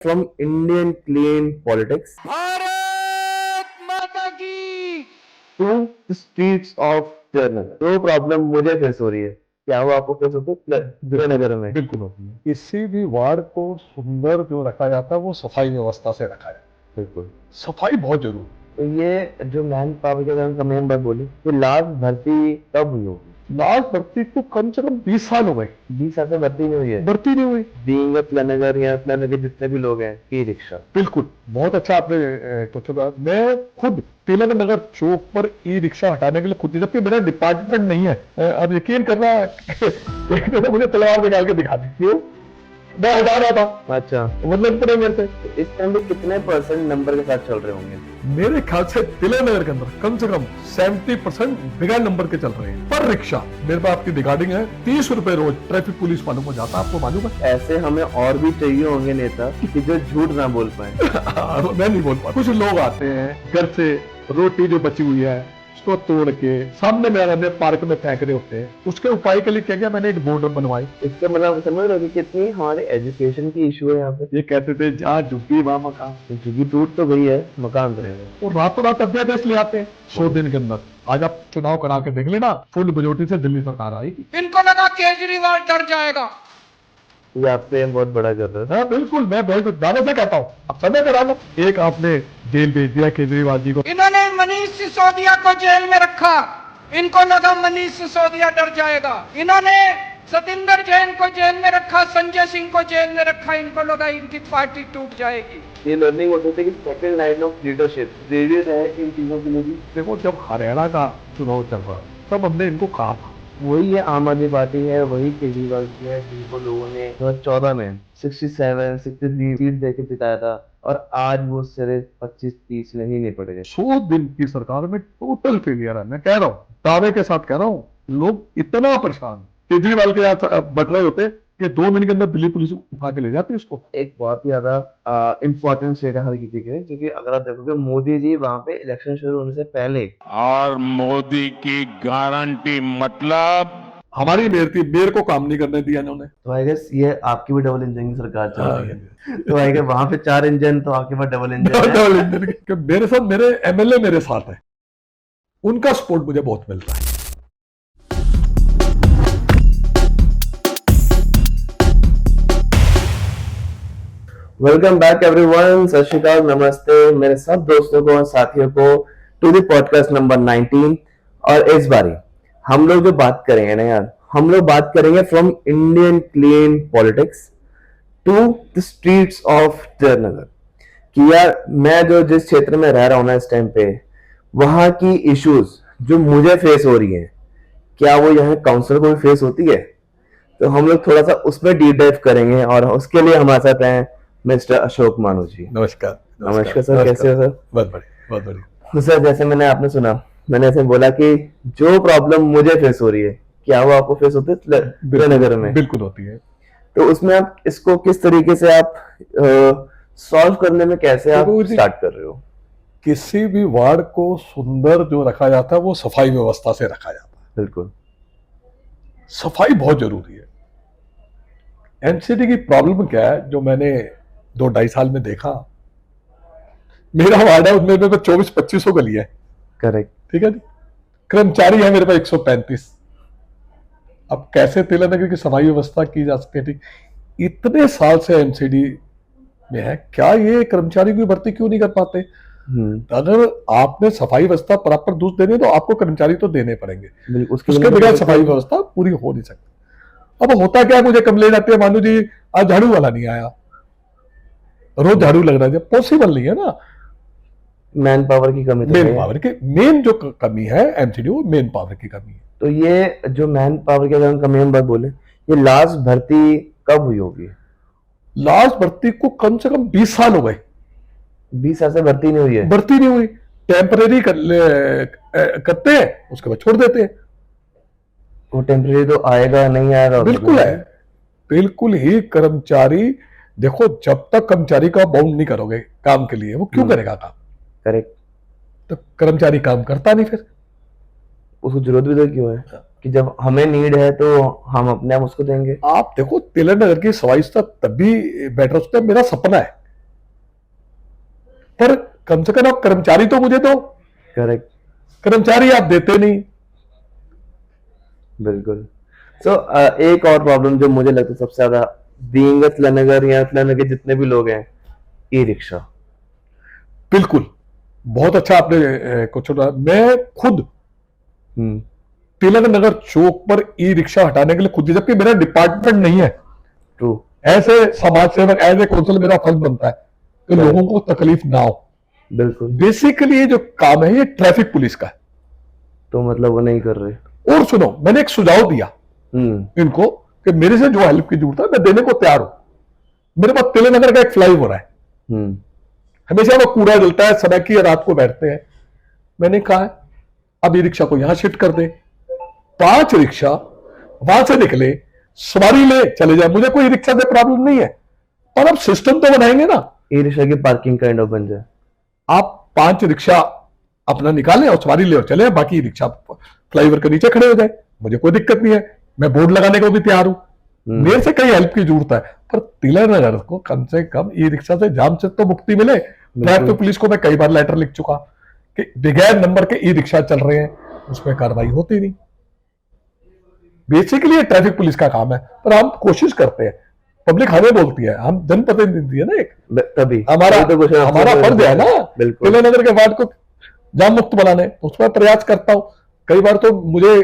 from Indian clean politics Bharat माता की to the streets of journal. जो प्रॉब्लम मुझे फेस हो रही है, क्या वो आपको फेस होती है नगर में? बिल्कुल होती है। किसी भी वार्ड को सुंदर जो रखा जाता है वो सफाई व्यवस्था से रखा जाता बिल्कुल। है। सफाई बहुत जरूरी तो ये जो मैन पावर के अगर कमी हम बात बोली, ये लास्ट भर्ती कब हुई होगी? है। लास्ट भर्ती को कम से कम 20 साल हो गए, 20 साल से भर्ती नहीं हुई है। भर्ती नहीं हुई। बीइंग अ प्लानर या प्लानर के जितने भी लोग हैं, ई रिक्शा। बिल्कुल, बहुत अच्छा आपने क्वेश्चन। मैं खुद तिलक नगर चौक पर ई रिक्शा हटाने के लिए खुद, जबकि मेरा डिपार्टमेंट नहीं है, अब यकीन करना एक तो मुझे तलवार निकाल के दिखा दी, क्यों मैं हटा रहा था, अच्छा, मतलब पड़े मेरे से। इस टाइम पे कितने % नंबर के साथ चल रहे होंगे? मेरे ख्याल से तिलक नगर के अंदर कम से कम 70% बिगड़ नंबर के चल रहे हैं पर रिक्शा। मेरे पास आपकी रिकॉर्डिंग है, 30 रुपए रोज ट्रैफिक पुलिस वालों को जाता, आपको मालूम है। ऐसे हमें और भी चाहिए होंगे नेता कि जो झूठ ना बोल पाए। मैं नहीं बोल पा। कुछ लोग आते हैं घर से रोटी जो बची हुई है उसको तोड़ के सामने मेरे पार्क में फेंक रहे होते हैं। उसके उपाय के लिए क्या किया, मैंने एक बोर्ड बनवाई। इससे मतलब समझ रहे हो कि कितनी हमारे एजुकेशन की इशू है यहाँ पे। ये कहते थे जहाँ झुग्गी वहाँ मकान, झुग्गी टूट तो गई है, मकान तो है। और रातों रात अध्यादेश ले आते हैं 100 दिन के अंदर। आज आप चुनाव करा के देख लेना, फुल मेजोरिटी से दिल्ली सरकार आएगी। इनको लगा केजरीवाल डर जाएगा। ये आपसे बहुत बड़ा कर रहा हाँ बिल्कुल, मैं बहुत दावे से कहता हूँ, अब समय करा लो। एक आपने जेल भेज दिया केजरीवाल जी को। इन्होंने मनीष सिसोदिया को जेल में रखा, इनको लगा मनीष सिसोदिया डर जाएगा। इन्होंने सतिंदर जैन को जेल में रखा, संजय सिंह को जेल में रखा, इनको लगा इनकी पार्टी टूट जाएगी। ये लर्निंग होती थी कि सेकंड लाइन ऑफ लीडरशिप जरूरी है इन चीजों के लिए भी। देखो, जब हरियाणा का चुनाव चल रहा तब हमने इनको कहा था, वही है आम आदमी पार्टी है, वही केजरीवाल की है, जिनको लोगों ने 2014 में 67-63 सीट देके जिताया था, और आज वो सिर्फ 25-30 में ही नहीं पड़ गए। 100 दिन की सरकार में टोटल फेलियर है। मैं कह रहा हूँ, दावे के साथ कह रहा हूँ, लोग इतना परेशान केजरीवाल के साथ बट रहे होते कि 2 मिनट के अंदर दिल्ली पुलिस उठा के ले जाती उसको। एक बहुत ही ज्यादा इम्पोर्टेंट स्टेट है हर किसी के लिए, क्योंकि अगर आप देखोगे मोदी जी वहां पे इलेक्शन शुरू होने से पहले, और मोदी की गारंटी मतलब हमारी मेयर थी, मेयर को काम नहीं करने दिया इन्होंने। तो आई गेस ये आपकी भी डबल इंजन की सरकार चल रही है। तो आई गेस वहां पे 4 इंजन, तो आपके पास डबल इंजन है। डबल इंजन के मेरे साथ, मेरे एमएलए मेरे साथ है, उनका सपोर्ट मुझे बहुत मिलता है। वेलकम बैक एवरीवन, सत श्री अकाल, नमस्ते मेरे सब दोस्तों को और साथियों को टू द पॉडकास्ट नंबर 19। और इस बारी हम लोग जो बात करेंगे ना यार, हम लोग बात करेंगे from Indian clean politics to the streets of Jayanagar. कि यार मैं जो जिस क्षेत्र में रह रहा हूँ ना इस टाइम पे, वहां की इश्यूज जो मुझे फेस हो रही हैं, क्या वो यहाँ काउंसलर को भी फेस होती है? तो हम लोग थोड़ा सा उसमें डीप डाइव करेंगे, और उसके लिए हमारे साथ हैं मिस्टर अशोक मानू जी। नमस्कार। नमस्कार सर, कैसे हो सर? बहुत बढ़िया, बहुत बढ़िया। तो सर, जैसे मैंने आपने सुना, मैंने ऐसे बोला कि जो प्रॉब्लम मुझे फेस हो रही है, क्या वो आपको फेस होती है नगर में? बिल्कुल होती है। तो उसमें आप इसको किस तरीके से आप सॉल्व करने में कैसे आप स्टार्ट कर रहे हो? किसी भी वार्ड को सुंदर जो रखा जाता है वो सफाई व्यवस्था से रखा जाता है। बिल्कुल, सफाई बहुत जरूरी है। एमसीडी की प्रॉब्लम क्या है, जो मैंने 2-2.5 साल में देखा, मेरा वार्ड है, उसमें 24-25 गली है। करेक्ट, ठीक है जी। कर्मचारी है मेरे पास 135। अब कैसे तिलक नगर की सफाई व्यवस्था की जा सकती है? ठीक, इतने साल से एमसीडी में है, क्या ये कर्मचारी की भर्ती क्यों नहीं कर पाते? अगर आपने सफाई व्यवस्था प्रॉपर दूध देने, तो आपको कर्मचारी तो देने पड़ेंगे, उसके बगैर सफाई व्यवस्था पूरी हो नहीं सकती। अब होता क्या है, मुझे कंप्लेंट आती है, मानू जी आज झाड़ू वाला नहीं आया, रोज झाड़ू लग रहा है, पॉसिबल नहीं है ना। मैन पावर की कमी, मेन पावर की मेन जो कमी है एमसीडी, वो मेन पावर की कमी है। तो ये जो मैन पावर की अगर हम कमी हम बात बोले, ये लास्ट भर्ती कब हुई होगी? लास्ट भर्ती को कम से कम 20 साल हो गए। 20 साल से भर्ती नहीं हुई है? भर्ती नहीं हुई, टेम्परेरी करते हैं, उसके बाद छोड़ देते हैं। वो टेम्परेरी तो आएगा नहीं आएगा? बिल्कुल है, बिल्कुल ही। कर्मचारी देखो, जब तक कर्मचारी का बाउंड नहीं करोगे काम के लिए, वो क्यों करेगा काम? करेक्ट। तो कर्मचारी काम करता नहीं, फिर उसको जरूरत भी तो क्यों है कि जब हमें नीड है तो हम अपने आप उसको देंगे। आप देखो, तिलक नगर की सफाई तभी बेटर होता है। मेरा सपना है पर कम से कम आप कर्मचारी तो मुझे दो, करेक्ट, कर्मचारी आप देते नहीं। बिल्कुल। सो एक और प्रॉब्लम जो मुझे लगता है सबसे ज्यादा, बीइंग श्रीनगर या श्रीनगर के जितने भी लोग हैं, ई रिक्शा। बिल्कुल, बहुत अच्छा आपने कुछ, मैं खुद हम्म। तिलक नगर चौक पर ई रिक्शा हटाने के लिए खुद, जबकि मेरा डिपार्टमेंट नहीं है, ट्रू। ऐसे समाज सेवक एज ए काउंसिल मेरा फर्ज बनता है कि लोगों को तकलीफ ना हो। बिल्कुल। बेसिकली ये जो काम है ये ट्रैफिक पुलिस का है। तो मतलब वो नहीं कर रहे। और सुनो, मैंने एक सुझाव दिया इनको कि मेरे से जो हेल्प की जरूरत है मैं देने को तैयार हूं। मेरे पास तिलक नगर का एक फ्लाईओवर है, हमेशा वो कूड़ा जलता है, सड़क की रात को बैठते हैं। मैंने कहा है अब ई रिक्शा को यहां शिफ्ट कर दे, 5 रिक्शा वहां से निकले, सवारी ले चले जाए, मुझे कोई रिक्शा से प्रॉब्लम नहीं है। और अब सिस्टम तो बनाएंगे ना, ई रिक्शा की पार्किंग काइंड ऑफ बन जाए। आप 5 रिक्शा अपना निकालें और सवारी ले और चले, बाकी रिक्शा फ्लाईओवर के नीचे खड़े हो जाए, मुझे कोई दिक्कत नहीं है, मैं बोर्ड लगाने को भी तैयार हूं। मेरे से कई हेल्प की जरूरत है, पर तिलक नगर को कम से कम ई रिक्शा से जाम से तो मुक्ति मिले। ट्रैफिक पुलिस को मैं कई बार लेटर लिख चुका कि बगैर नंबर के ई रिक्शा चल रहे हैं, उसमें कार्रवाई होती नहीं। बेसिकली ये ट्रैफिक पुलिस का काम है, पर हम कोशिश करते हैं, पब्लिक हमें बोलती है, हम जनप्रतिनिधि है ना, एक तभी हमारा तो कुछ हमारा फर्ज है ना बिल्कुल। तिलक नगर के वार्ड को जाम मुक्त बनाने, तो उसमें प्रयास करता हूं। कई बार तो मुझे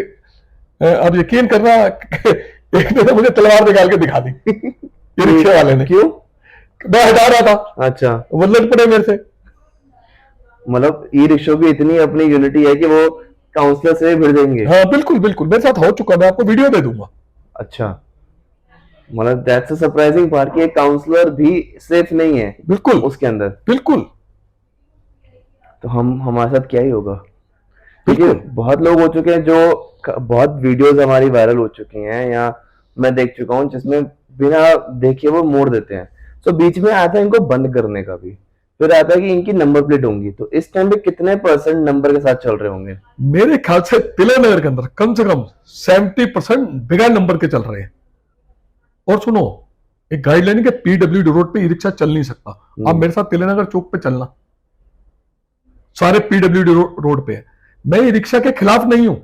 अब यकीन करना, एक ने तो मुझे तलवार निकाल के दिखा दी ये रिक्शे वाले ने। क्यों? मैं हटा रहा था, अच्छा, वो लड़ पड़े मेरे से। मतलब ई रिक्शो की इतनी अपनी यूनिटी है कि वो काउंसलर से भी भिड़ देंगे। हाँ बिल्कुल बिल्कुल, मेरे साथ हो चुका, मैं आपको वीडियो दे दूंगा। अच्छा, मतलब दैट्स अ सरप्राइजिंग पार्ट कि एक काउंसलर भी सेफ नहीं है बिल्कुल उसके अंदर। बिल्कुल तो हमारे साथ क्या ही होगा? क्योंकि बिल्कुल। बहुत लोग हो चुके हैं जो बहुत वीडियोस हमारी वायरल हो चुकी हैं, या मैं देख चुका हूं जिसमें बिना देखे वो मोड़ देते हैं। तो बीच में आता है इनको बंद करने का भी, फिर आता है कि इनकी नंबर प्लेट होंगी, तो इस टाइम पे कितने % नंबर के साथ चल रहे होंगे? मेरे ख्याल से तिलक नगर के अंदर कम से कम 70% बिना नंबर के चल रहे हैं। और सुनो, एक गाइडलाइन के पीडब्ल्यूडी रोड पे ई रिक्शा चल नहीं सकता। आप मेरे साथ तिलक नगर चौक पे चलना, सारे पीडब्ल्यूडी रोड पे है। मैं ई रिक्शा के खिलाफ नहीं हूं,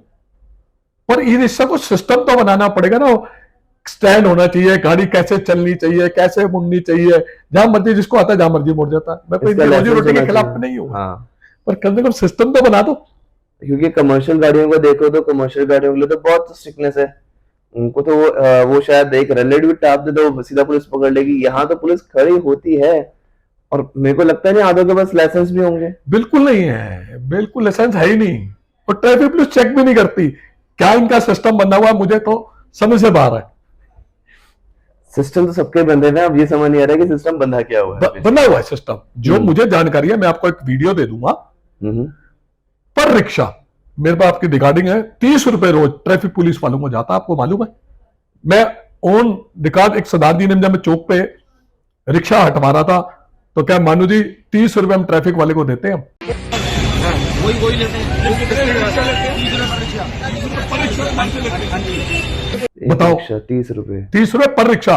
पर ई रिक्शा को सिस्टम तो बनाना पड़ेगा ना। स्टैंड होना चाहिए, गाड़ी कैसे चलनी चाहिए, कैसे मुड़नी चाहिए, जहां मर्जी जिसको आता है जहां मर्जी मुड़ जाता है। मैं कोई इसका रोजी लाइसेंस रोटी के होना खिलाफ चाहिए। नहीं हूं, हाँ, पर कम से कम सिस्टम तो बना दो। क्योंकि कमर्शियल गाड़ियों को देखो तो कमर्शियल गाड़ियों के लिए तो बहुत स्ट्रिक्टनेस है। उनको तो वो शायद एक रेड लाइट भी टाप दे तो सीधा पुलिस पकड़ लेगी। यहाँ तो पुलिस खड़ी होती है, और मेरे को लगता है नहीं आधों के पास लाइसेंस भी होंगे। बिल्कुल नहीं है, बिल्कुल लाइसेंस है ही नहीं, और ट्रैफिक पुलिस चेक भी नहीं करती। क्या इनका सिस्टम बना हुआ है, मुझे तो समझ से बाहर है। सिस्टम तो सबके बंधे हैं, अब ये समझ नहीं आ रहा है कि सिस्टम बंधा क्या हुआ है। बना हुआ है सिस्टम, जो मुझे जानकारी है, मैं आपको एक वीडियो दे दूंगा। पर रिक्शा मेरे पास आपकी रिकॉर्डिंग है, 30 रुपए रोज ट्रैफिक पुलिस वालों को जाता, आपको मालूम है। मैं ऑन रिकॉर्ड, एक सरदार जी ने जब मैं चौक पे रिक्शा हटवा रहा था, तो क्या मानू जी 30 रुपए हम ट्रैफिक वाले को देते हैं। वही लेते बताओ, 30 रुपए 30 रुपए पर रिक्शा।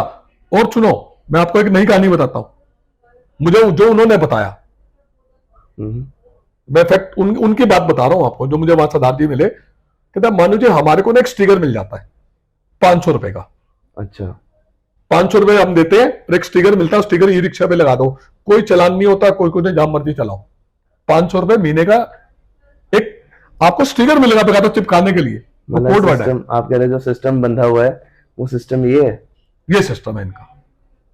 और सुनो, मैं आपको एक नई कहानी बताता हूं, मुझे जो उन्होंने बताया, मैं फैक्ट उनकी बात बता रहा हूं आपको, जो मुझे वहां सरदार जी मिले। कहता मानो जी हमारे को ना एक स्टिकर मिल जाता है 500 रुपए का। अच्छा, 500 रुपए हम देते हैं, और एक स्टिकर मिलता है, स्टिकर ई रिक्शा पे लगा दो, कोई चलान नहीं होता, कोई कुछ नहीं, जहां मर्जी चलाओ। 500 रुपए महीने का एक आपको स्टिकर मिलेगा पे तो चिपकाने के लिए। मतलब कोड वर्ड है, सिस्टम आप कह रहे जो सिस्टम बंधा हुआ है वो सिस्टम ये है। ये सिस्टम है इनका,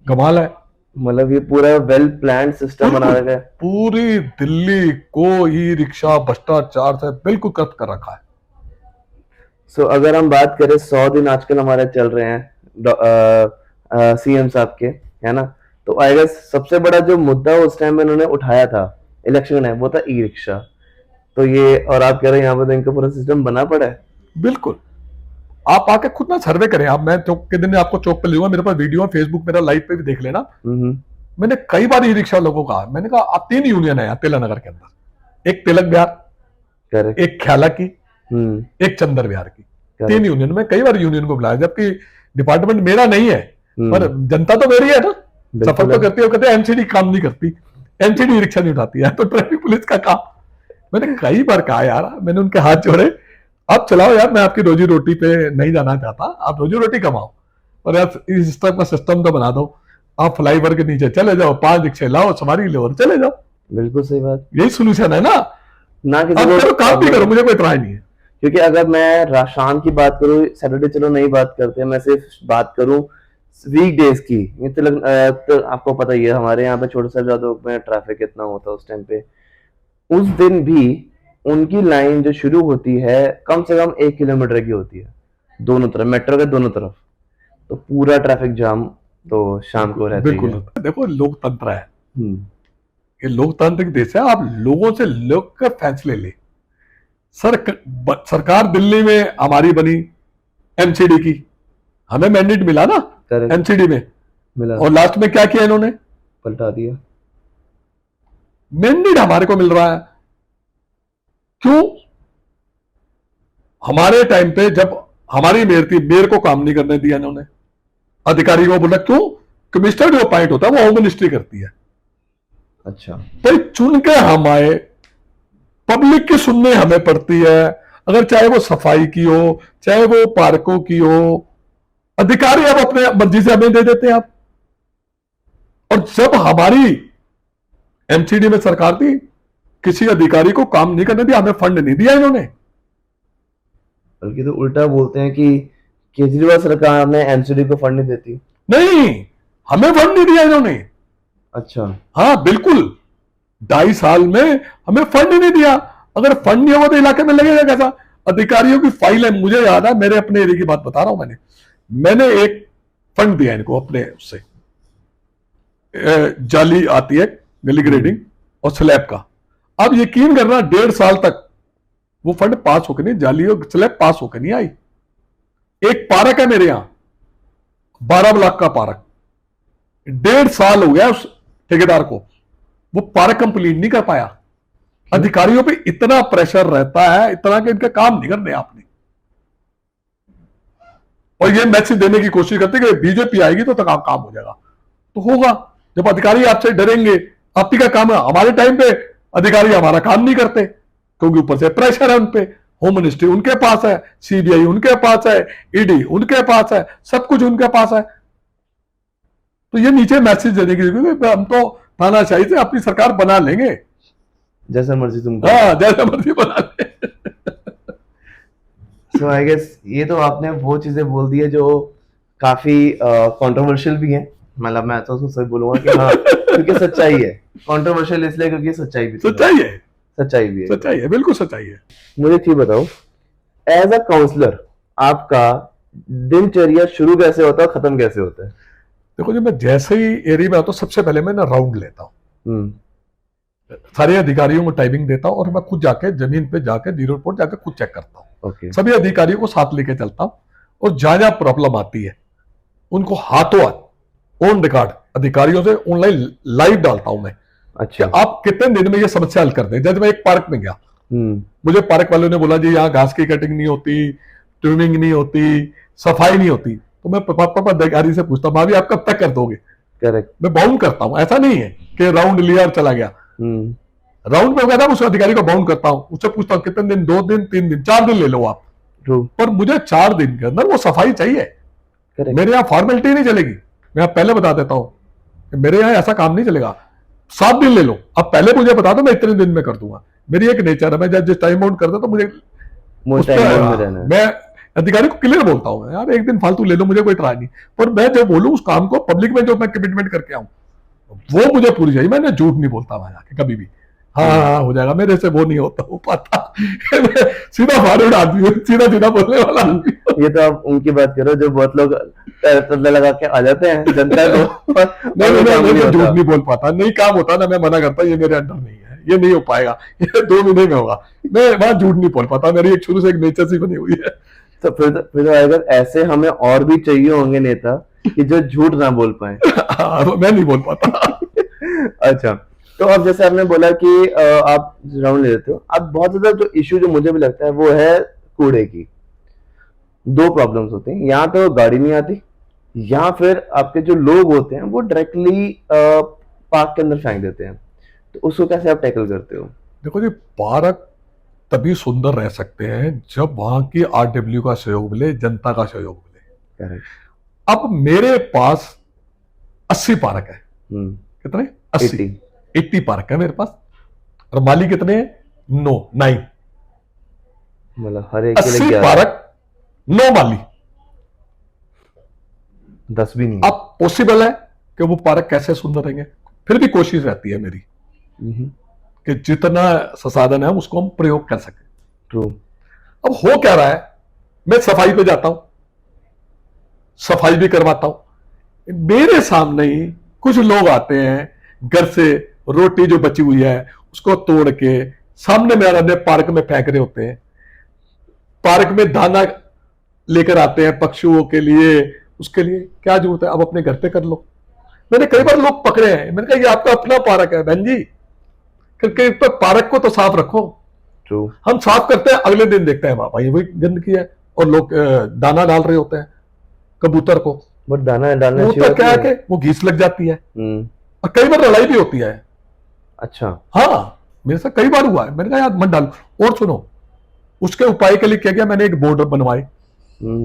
कमाल है। मतलब ये पूरा वेल प्लान्ड सिस्टम बना रखा है। पूरी दिल्ली को ई रिक्शा भ्रष्टाचार से बिल्कुल कट कर रखा है। सो अगर हम बात करें 100 दिन आजकल हमारे चल रहे हैं सीएम साहब के, है ना, तो आई गेस सबसे बड़ा जो मुद्दा उस टाइम में उन्होंने उठाया था इलेक्शन है, वो था ई रिक्शा। तो ये, और आप कह रहे हैं यहाँ पर तो इनका पूरा सिस्टम बना पड़ा है। बिल्कुल, आप आके खुद ना सर्वे करें। आप, मैं चौक के दिन आपको चौक पे लूंगा, मेरे पास वीडियो है, फेसबुक मेरा लाइव पे भी देख लेना। मैंने कई बार ई रिक्शा लोगों को कहा, मैंने कहा आप 3 यूनियन है तिलक नगर के अंदर, एक तिलक बिहार, एक ख्याला की, एक चंदर बिहार की, 3 यूनियन में कई बार यूनियन को बुलाया, जबकि डिपार्टमेंट मेरा नहीं है, पर जनता तो मेरी है ना, सफर तो करती है। कहते हैं एमसीडी काम नहीं करती, एमसीडी रिक्शा नहीं उठाती है, तो ट्रैफिक पुलिस का काम। मैंने कई बार कहा यार, मैंने उनके हाथ जोड़े, आप चलाओ यार, मैं आपकी रोजी रोटी पे नहीं जाना चाहता, आप रोजी रोटी कमाओ, और यार इस तरह का सिस्टम तो बना दो, आप फ्लाईओवर के नीचे चले जाओ, 5 रिक्शे लाओ, सवारी लो और चले जाओ। बिल्कुल सही बात। यही सोल्यूशन है ना। ना किसी आप को करो, काम भी करो, मुझे कोई इतराज नहीं है। क्योंकि अगर मैं शाम की बात करूं, सैटरडे चलो नहीं बात करते, मैं सिर्फ बात करूं वीकडेज की, ये तो आपको पता ही है हमारे यहाँ पे छोटे साहबजादों में ट्रैफिक कितना होता है उस टाइम पे। उस दिन भी उनकी लाइन जो शुरू होती है कम से कम 1 किलोमीटर की होती है, दोनों तरफ, मेट्रो के दोनों तरफ, तो पूरा ट्रैफिक जाम तो शाम को रहता ही बिल्कुल। है। देखो लोकतंत्र है, हम्म, ये लोकतांत्रिक देश है, आप लोगों से लोग कर फैसले ले। सरकार दिल्ली में हमारी बनी एमसीडी की, हमें मैंडेट मिला ना करेक्ट, एमसीडी में, मिला, और लास्ट में क्या किया इन्होंने, पलटा दिया। मैंडेट हमारे को मिल रहा है, क्यों? हमारे टाइम पे जब हमारी मेयर थी, मेयर को काम नहीं करने दिया इन्होंने, अधिकारी को बोला, क्यों? कमिश्नर जो अपॉइंट होता है वो होम मिनिस्ट्री करती है। अच्छा, भाई चुन के हम आए, पब्लिक की सुनने हमें पड़ती है, अगर चाहे वो सफाई की हो, चाहे वो पार्कों की हो, अधिकारी अब अपने मर्जी से हमें दे देते हैं आप। और जब हमारी एमसीडी में सरकार थी, किसी अधिकारी को काम नहीं करने दिया, हमें फंड नहीं दिया इन्होंने। बल्कि तो उल्टा बोलते हैं कि केजरीवाल सरकार ने एमसीडी को फंड नहीं देती। नहीं, हमें फंड नहीं दिया इन्होंने। अच्छा, हाँ बिल्कुल, 2.5 साल में हमें फंड ही नहीं दिया। अगर फंड नहीं होगा तो इलाके में लगेगा कैसा? अधिकारियों की फाइल है, मुझे याद है, मेरे अपने एरिया की बात बता रहा हूं, मैंने एक फंड दिया इनको अपने उससे, जाली आती है गली ग्रेडिंग और स्लैब का। अब यकीन करना 1.5 साल तक वो फंड पास होकर नहीं, जाली और स्लैब पास होकर नहीं आई। एक पार्क है मेरे यहां, 12 लाख का पार्क, 1.5 साल हो गया उस ठेकेदार को, वो पार्क कंप्लीट नहीं कर पाया। अधिकारियों पे इतना प्रेशर रहता है, इतना कि इनके काम नहीं करने आपने, और ये मैसेज देने की कोशिश करते कि बीजेपी आएगी तो काम हो जाएगा। तो होगा जब अधिकारी आपसे डरेंगे, आप ही का काम है। हमारे टाइम पे अधिकारी हमारा काम नहीं करते क्योंकि ऊपर से प्रेशर है उनपे, होम मिनिस्ट्री उनके पास है, सीबीआई उनके पास है, ईडी उनके पास है, सब कुछ उनके पास है। तो ये नीचे मैसेज देने की, हम तो तानाशाही से अपनी सरकार बना लेंगे, जैसा मर्जी तुमको। हाँ जैसा मर्जी बना ले। सो आई गेस ये तो आपने वो चीजें बोल दी है जो काफी कंट्रोवर्शियल भी है, मतलब मैं तो उसको सही बोलूंगा कि हाँ, क्योंकि सच्चाई है। कंट्रोवर्शियल इसलिए क्योंकि सच्चाई भी सच्चाई है, सच्चाई भी है, सच्चाई है, बिल्कुल सच्चाई है। मुझे ठीक बताओ, एज अ काउंसलर आपका दिनचर्या शुरू कैसे होता है और खत्म कैसे होता है? देखो जी, मैं जैसे ही एरिया में आता हूँ, सबसे पहले मैं ना राउंड लेता हूँ, सारे अधिकारियों को टाइमिंग देता हूँ, और मैं खुद जाके जमीन पे जाके जीरो रिपोर्ट जाके खुद चेक करता हूँ। ओके, सभी अधिकारियों को साथ लेके चलता हूँ, और जहां जहां प्रॉब्लम आती है उनको हाथों हाथ ऑन रिकॉर्ड अधिकारियों से ऑनलाइन लाइव डालता हूं मैं। अच्छा, आप कितने दिन में ये समस्या हल कर दें। जैसे मैं एक पार्क में गया, मुझे पार्क वालों ने बोला जी यहाँ घास की कटिंग नहीं होती, ट्रिमिंग नहीं होती, सफाई नहीं होती, तो मैं पापा अधिकारी से पूछता हूँ भाभी आप कब तक कर दोगे? करेक्ट, मैं बाउंड करता हूँ, ऐसा नहीं है कि राउंड लिया और चला गया। राउंड में कहता हूँ उस अधिकारी को बाउंड करता हूँ, उससे पूछता हूँ कितने दिन, 2 दिन, 3 दिन, 4 दिन ले लो आप, पर मुझे 4 दिन के अंदर वो सफाई चाहिए। मेरे यहाँ फॉर्मेलिटी नहीं चलेगी। मैं आप पहले बता देता हूं कि मेरे यहाँ ऐसा काम नहीं चलेगा। 7 दिन ले लो, अब पहले मुझे बता दो, मैं इतने दिन में कर दूंगा। मेरी एक नेचर है, मैं जब जिस टाइम बाउंड करता तो मुझे मैं अधिकारी को क्लियर बोलता हूँ यार 1 दिन फालतू ले लो, मुझे कोई इतराज नहीं, पर मैं जो बोलूँ उस काम को पब्लिक में जो मैं कमिटमेंट करके आऊँ वो मुझे पूरी चाहिए। मैंने झूठ नहीं बोलता वहां जाके कभी भी, हाँ हो जाएगा, मेरे से वो नहीं होता, हो पाता। सीधा फॉरवर्ड आदमी, सीधा सीधा बोलने वाला आदमी। ये तो आप उनकी बात करो जो बहुत लोग तल्ले लगा के आ जाते हैं जनता को। नहीं, झूठ नहीं बोल पाता, नहीं काम होता ना, मैं मना करता, ये मेरे अंडर नहीं है, ये नहीं हो पाएगा, ये 2 महीने में होगा। मैं वहां झूठ नहीं बोल पाता, मेरी एक शुरू से एक नेचर सी बनी हुई है। तो फिर अगर ऐसे हमें और भी चाहिए होंगे नेता कि जो झूठ ना बोल पाए। मैं नहीं बोल पाता। अच्छा, तो अब जैसे आपने बोला कि आप राउंड ले लेते हो, अब बहुत ज्यादा जो इश्यू जो मुझे भी लगता है वो है कूड़े की। 2 प्रॉब्लम्स होते हैं, या तो गाड़ी नहीं आती, या फिर आपके जो लोग होते हैं वो डायरेक्टली पार्क के अंदर फेंक देते हैं। तो उसको कैसे आप टैकल करते हो? देखो जी, पार्क तभी सुंदर रह सकते हैं जब वहां की आरडब्ल्यू का सहयोग मिले, जनता का सहयोग मिले। करेक्ट। अब मेरे पास 80 पार्क है। कितने? 80 80 पार्क है मेरे पास। और माली कितने हैं? 9 मतलब हर एक के लिए 80 11, पार्क, 9 माली। 10 भी नहीं। अब पॉसिबल है कि वो पार्क कैसे सुंदर रहेंगे? फिर भी कोशिश रहती है मेरी कि जितना संसाधन है उसको हम प्रयोग कर सकें। ट्रू। अब हो क्या रहा है, मैं सफाई पे जाता हूं, सफाई भी करवाता हूं, मेरे सामने ही कुछ लोग आते हैं घर से रोटी जो बची हुई है उसको तोड़ के सामने में अपने पार्क में फेंक रहे होते हैं। पार्क में दाना लेकर आते हैं पक्षियों के लिए, उसके लिए क्या जरूरत है, अब अपने घर पे कर लो। मैंने कई बार लोग पकड़े हैं, मैंने कहा ये आपका अपना पार्क है बहन जी, क्योंकि पार्क को तो साफ रखो। ट्रू। हम साफ करते हैं, अगले दिन देखते हैं भाई वही गंदगी है और लोग दाना डाल रहे होते हैं कबूतर को। बट दाना डालना कबूतर क्या है कि वो घीस लग जाती है और कई बार लड़ाई भी होती है। अच्छा। हाँ, मेरे साथ कई बार हुआ है। मैंने कहा यार मत डालो। और सुनो, उसके उपाय के लिए क्या किया, मैंने एक बोर्ड बनवाई।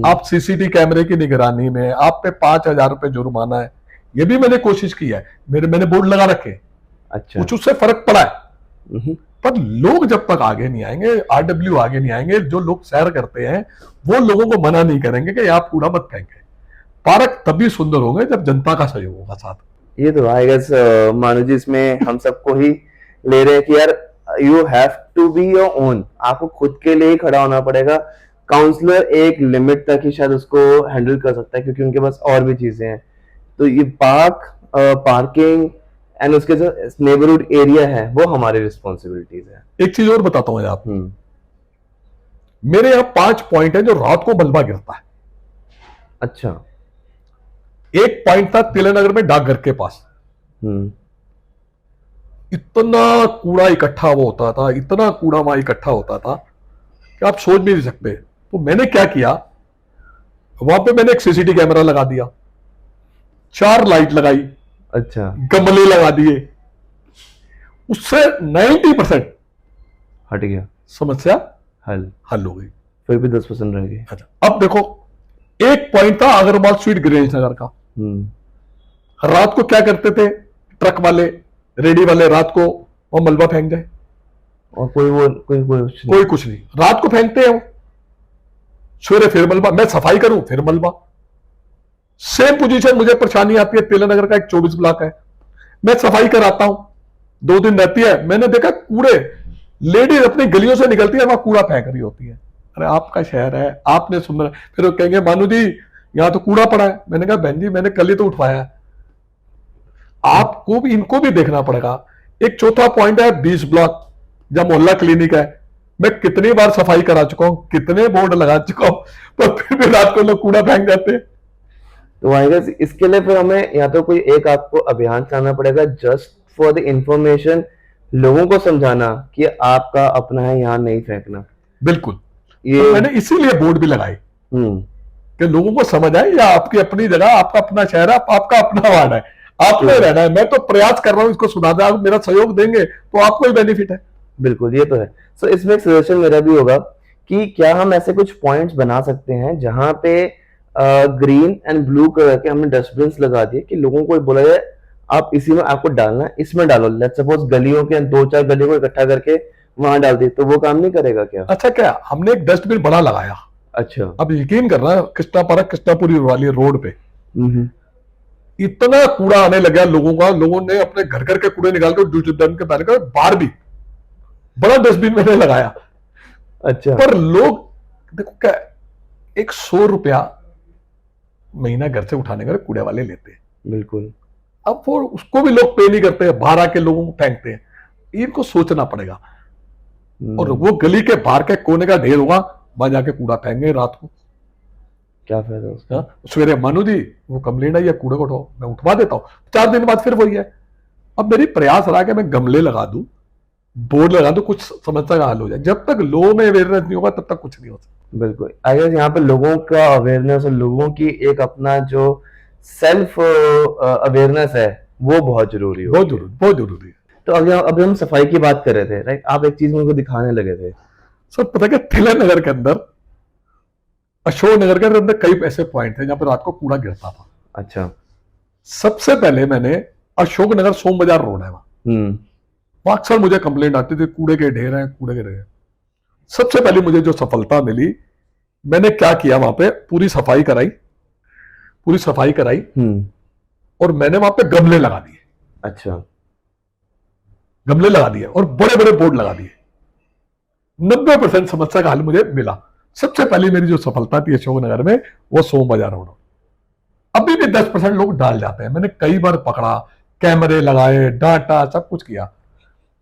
आप सीसीटीवी कैमरे की निगरानी में आप पे 5,000 रुपए जुर्माना है, ये भी मैंने कोशिश की है। मैंने बोर्ड लगा रखे। अच्छा। कुछ उससे फर्क पड़ा है। पर लोग जब तक आगे नहीं आएंगे, आरडब्ल्यू आगे नहीं आएंगे, जो लोग सैर करते हैं वो लोगों को मना नहीं करेंगे कि आप कूड़ा मत फेंके। पार्क तभी सुंदर होंगे जब जनता का सहयोग होगा साथ। ये तो आई गेस मानो जी इसमें हम सबको ही ले रहे हैं कि यार you have to be your own, आपको खुद के लिए ही खड़ा होना पड़ेगा। काउंसलर एक लिमिट तक ही शायद उसको हैंडल कर सकता है क्योंकि उनके पास और भी चीजें हैं। तो ये पार्किंग एंड उसके जो नेबरहुड एरिया है वो हमारी रिस्पॉन्सिबिलिटीज है। एक चीज और बताता हूं आप, मेरे यहाँ 5 पॉइंट है जो रात को मलबा गिरता है। अच्छा। एक पॉइंट था तिलनगर में डाकघर के पास। इतना कूड़ा इकट्ठा वो होता था, इतना कूड़ा वहां इकट्ठा होता था कि आप सोच भी नहीं सकते। तो मैंने क्या किया, वहां पे मैंने एक सीसीटीवी कैमरा लगा दिया, 4 लाइट लगाई, अच्छा। गमले लगा दिए, उससे 90% हट गया, समस्या हल हो गई। फिर भी 10% रह गई। अच्छा, अब देखो, एक पॉइंट था अग्रवाल स्वीट ग्रेज नगर का। रात को क्या करते थे ट्रक वाले, रेडी वाले, रात को वो मलबा फेंक जाए और कोई कुछ नहीं, रात को फेंकते हैं वो, सवेरे फिर मलबा, मैं सफाई करूं फिर मलबा। सेम पोजीशन मुझे परेशानी आती है। तिलनगर का एक 24 ब्लॉक है, मैं सफाई कराता हूं, 2 दिन रहती है, मैंने देखा कूड़े, लेडीज अपनी गलियों से निकलती है, वहां कूड़ा फेंक रही होती है। अरे आपका शहर है, आपने सुनना। फिर वो कहेंगे मानू जी यहां तो कूड़ा पड़ा है। मैंने कहा बहन जी मैंने कल ही तो उठवाया है, आपको भी इनको भी देखना पड़ेगा। एक चौथा पॉइंट है 20 ब्लॉक, जब मोहल्ला क्लिनिक है, मैं कितनी बार सफाई करा चुका हूं, कितने बोर्ड लगा चुका हूं, पर फिर भी रात को लोग कूड़ा फेंक जाते हैं। तो आई गेस इसके लिए फिर हमें या तो कोई एक आपको अभियान चलाना पड़ेगा जस्ट फॉर द इंफॉर्मेशन, लोगों को समझाना कि आपका अपना है, यहाँ नहीं फेंकना। बिल्कुल, ये तो मैंने इसीलिए बोर्ड भी लगाए कि लोगों को समझ आए या आपकी अपनी जगह, आपका अपना शहर है, आपका अपना वार्ड है, आपने रहना है। मैं तो प्रयास कर रहा हूं इसको सुधारने, आप मेरा सहयोग देंगे तो आपको ही बेनिफिट है। बिल्कुल, ये तो है। सो इसमें एक सजेशन मेरा भी होगा कि क्या हम ऐसे कुछ पॉइंट्स बना सकते हैं जहां पे ग्रीन एंड ब्लू कलर के हमने डस्टबिन लगा दिए कि लोगों को बोला जाए आप इसी में आपको डालना है, इसमें डालो। लेट्स सपोज गलियों के 2-4 गलियों को इकट्ठा करके वहां डाल दी, तो वो काम नहीं करेगा क्या? अच्छा, क्या हमने एक डस्टबिन बड़ा लगाया। अच्छा। अब यकीन करना, कृष्णापारा कृष्णापुरी वाली रोड पे इतना कूड़ा आने लगा लोगों का, लोगों ने अपने घर घर के कूड़े निकाल कर डस्टबिन के बाहर भी बड़ा डस्टबिन मैंने लगाया। अच्छा। पर लोग देखो क्या, 100 रुपया महीना घर से उठाने का कूड़े वाले लेते हैं। बिल्कुल। अब वो उसको भी लोग पे नहीं करते हैं, बाहर आके लोगों को फेंकते हैं। इनको सोचना पड़ेगा। और वो गली के बाहर के कोने का ढेर होगा, वहां जाके कूड़ा फेंकेंगे रात को, क्या फायदा उसका? सवेरे मानू जी वो कमलेना या कूड़े को उठाओ, मैं उठवा देता हूँ, 4 दिन बाद फिर वही है। अब मेरी प्रयास रहा कि मैं गमले लगा दूं, बोर्ड लगा दूं, कुछ समस्या का हल हो जाए। जब तक लोगों में अवेयरनेस नहीं होगा तब तक कुछ नहीं हो सकता। बिल्कुल, आई गेस यहाँ पे लोगों का अवेयरनेस और लोगों की एक अपना जो सेल्फ अवेयरनेस है वो बहुत जरूरी है। बहुत जरूरी है। तो अभी हम सफाई की बात कर रहे थे, राइट? आप एक चीज मुझको दिखाने लगे थे। सर पता है क्या, थिलन नगर के अंदर, अशोक नगर के अंदर कई ऐसे पॉइंट थे जहां पर रात को कूड़ा गिरता था। अच्छा। सबसे पहले मैंने, अशोक नगर सोम बाजार रोड है वहां, वहां अक्सर मुझे कंप्लेंट आती थी कूड़े के ढेर हैं, कूड़े के ढेर हैं। सबसे पहले मुझे जो सफलता मिली, मैंने क्या किया, वहां पे पूरी सफाई कराई, और मैंने वहां पे गमले लगा दिए। अच्छा। गमले लगा दिए और बड़े बड़े बोर्ड लगा दिए। 90% समस्या का हल मुझे मिला। सबसे पहली मेरी जो सफलता थी अशोक नगर में, वो सोम बाजार रोड। अभी भी 10% लोग डाल जाते हैं, मैंने कई बार पकड़ा, कैमरे लगाए, डांटा, सब कुछ किया,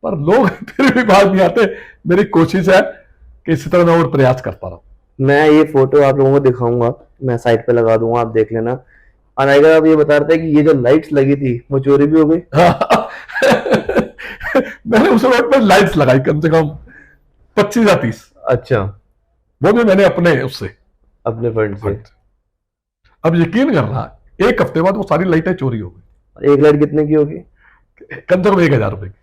पर लोग फिर भी बाहर नहीं आते। मेरी कोशिश है कि इसी तरह मैं और प्रयास करता रहूं। मैं ये फोटो आप लोगों को दिखाऊंगा, मैं साइट पे लगा दूंगा, आप देख लेना। और अगर आप ये बता रहे थे कि ये जो लाइट्स लगी थी वो चोरी भी हो गई। मैंने उस रोड पर लाइट्स लगाई कम से कम 25 या 30। अच्छा। वो भी मैंने अपने उससे, अपने फंड से। अब यकीन करना, एक हफ्ते बाद वो सारी लाइटें चोरी हो गई। एक लाइट कितने की होगी? कम से कम 1000 रुपए की।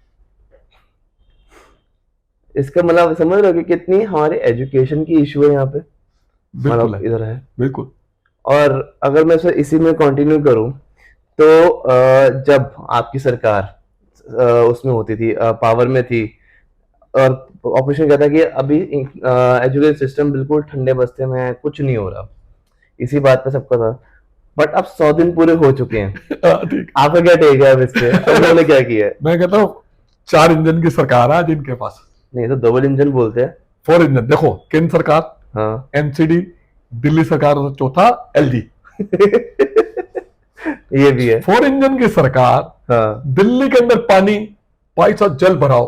इसका मतलब समझ रहे हो कि कितनी हमारे एजुकेशन की इशू है यहाँ पे, बिल्कुल मतलब है, इधर है। बिल्कुल। और अगर मैं इसी में कंटिन्यू करूं तो जब आपकी सरकार उसमें होती थी, पावर में थी, और ऑपरेशन क्या था कि अभी एजुकेशन सिस्टम बिल्कुल ठंडे बस्ते में है, कुछ नहीं हो रहा, इसी बात पे सबका था। बट अब 100 दिन पूरे हो चुके हैं। ठीक। आपका क्या टेक है अब इस पे? तो उन्होंने क्या किया है? मैं कहता हूँ 4 इंजन की सरकार है आज इनके पास। नहीं तो डबल इंजन बोलते हैं। 4 इंजन, देखो केंद्र सरकार, हाँ। एमसीडी, दिल्ली सरकार, और चौथा एलजी। ये भी है। 4 इंजन की सरकार। हाँ दिल्ली के अंदर पानी, भाई साहब जल भराओ,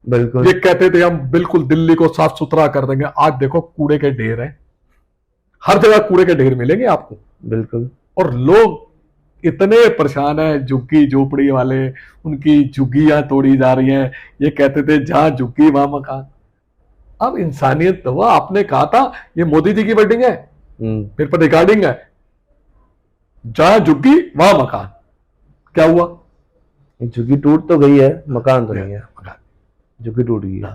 बिल्कुल। ये कहते थे हम बिल्कुल दिल्ली को साफ सुथरा कर देंगे। आज देखो कूड़े के ढेर हैं, हर जगह कूड़े के ढेर मिलेंगे आपको। बिल्कुल। और लोग इतने परेशान हैं, झुग्गी झोपड़ी वाले, उनकी झुग्गियां तोड़ी जा रही हैं। ये कहते थे जहां झुग्गी वहां मकान। अब इंसानियत तो हुआ, आपने कहा था ये मोदी जी की वर्डिंग है, मेरे पर रिकॉर्डिंग है, जहां झुग्गी वहां मकान। क्या हुआ? झुग्गी टूट तो गई है, मकान तो नहीं है। झुग्गी टूट गई है।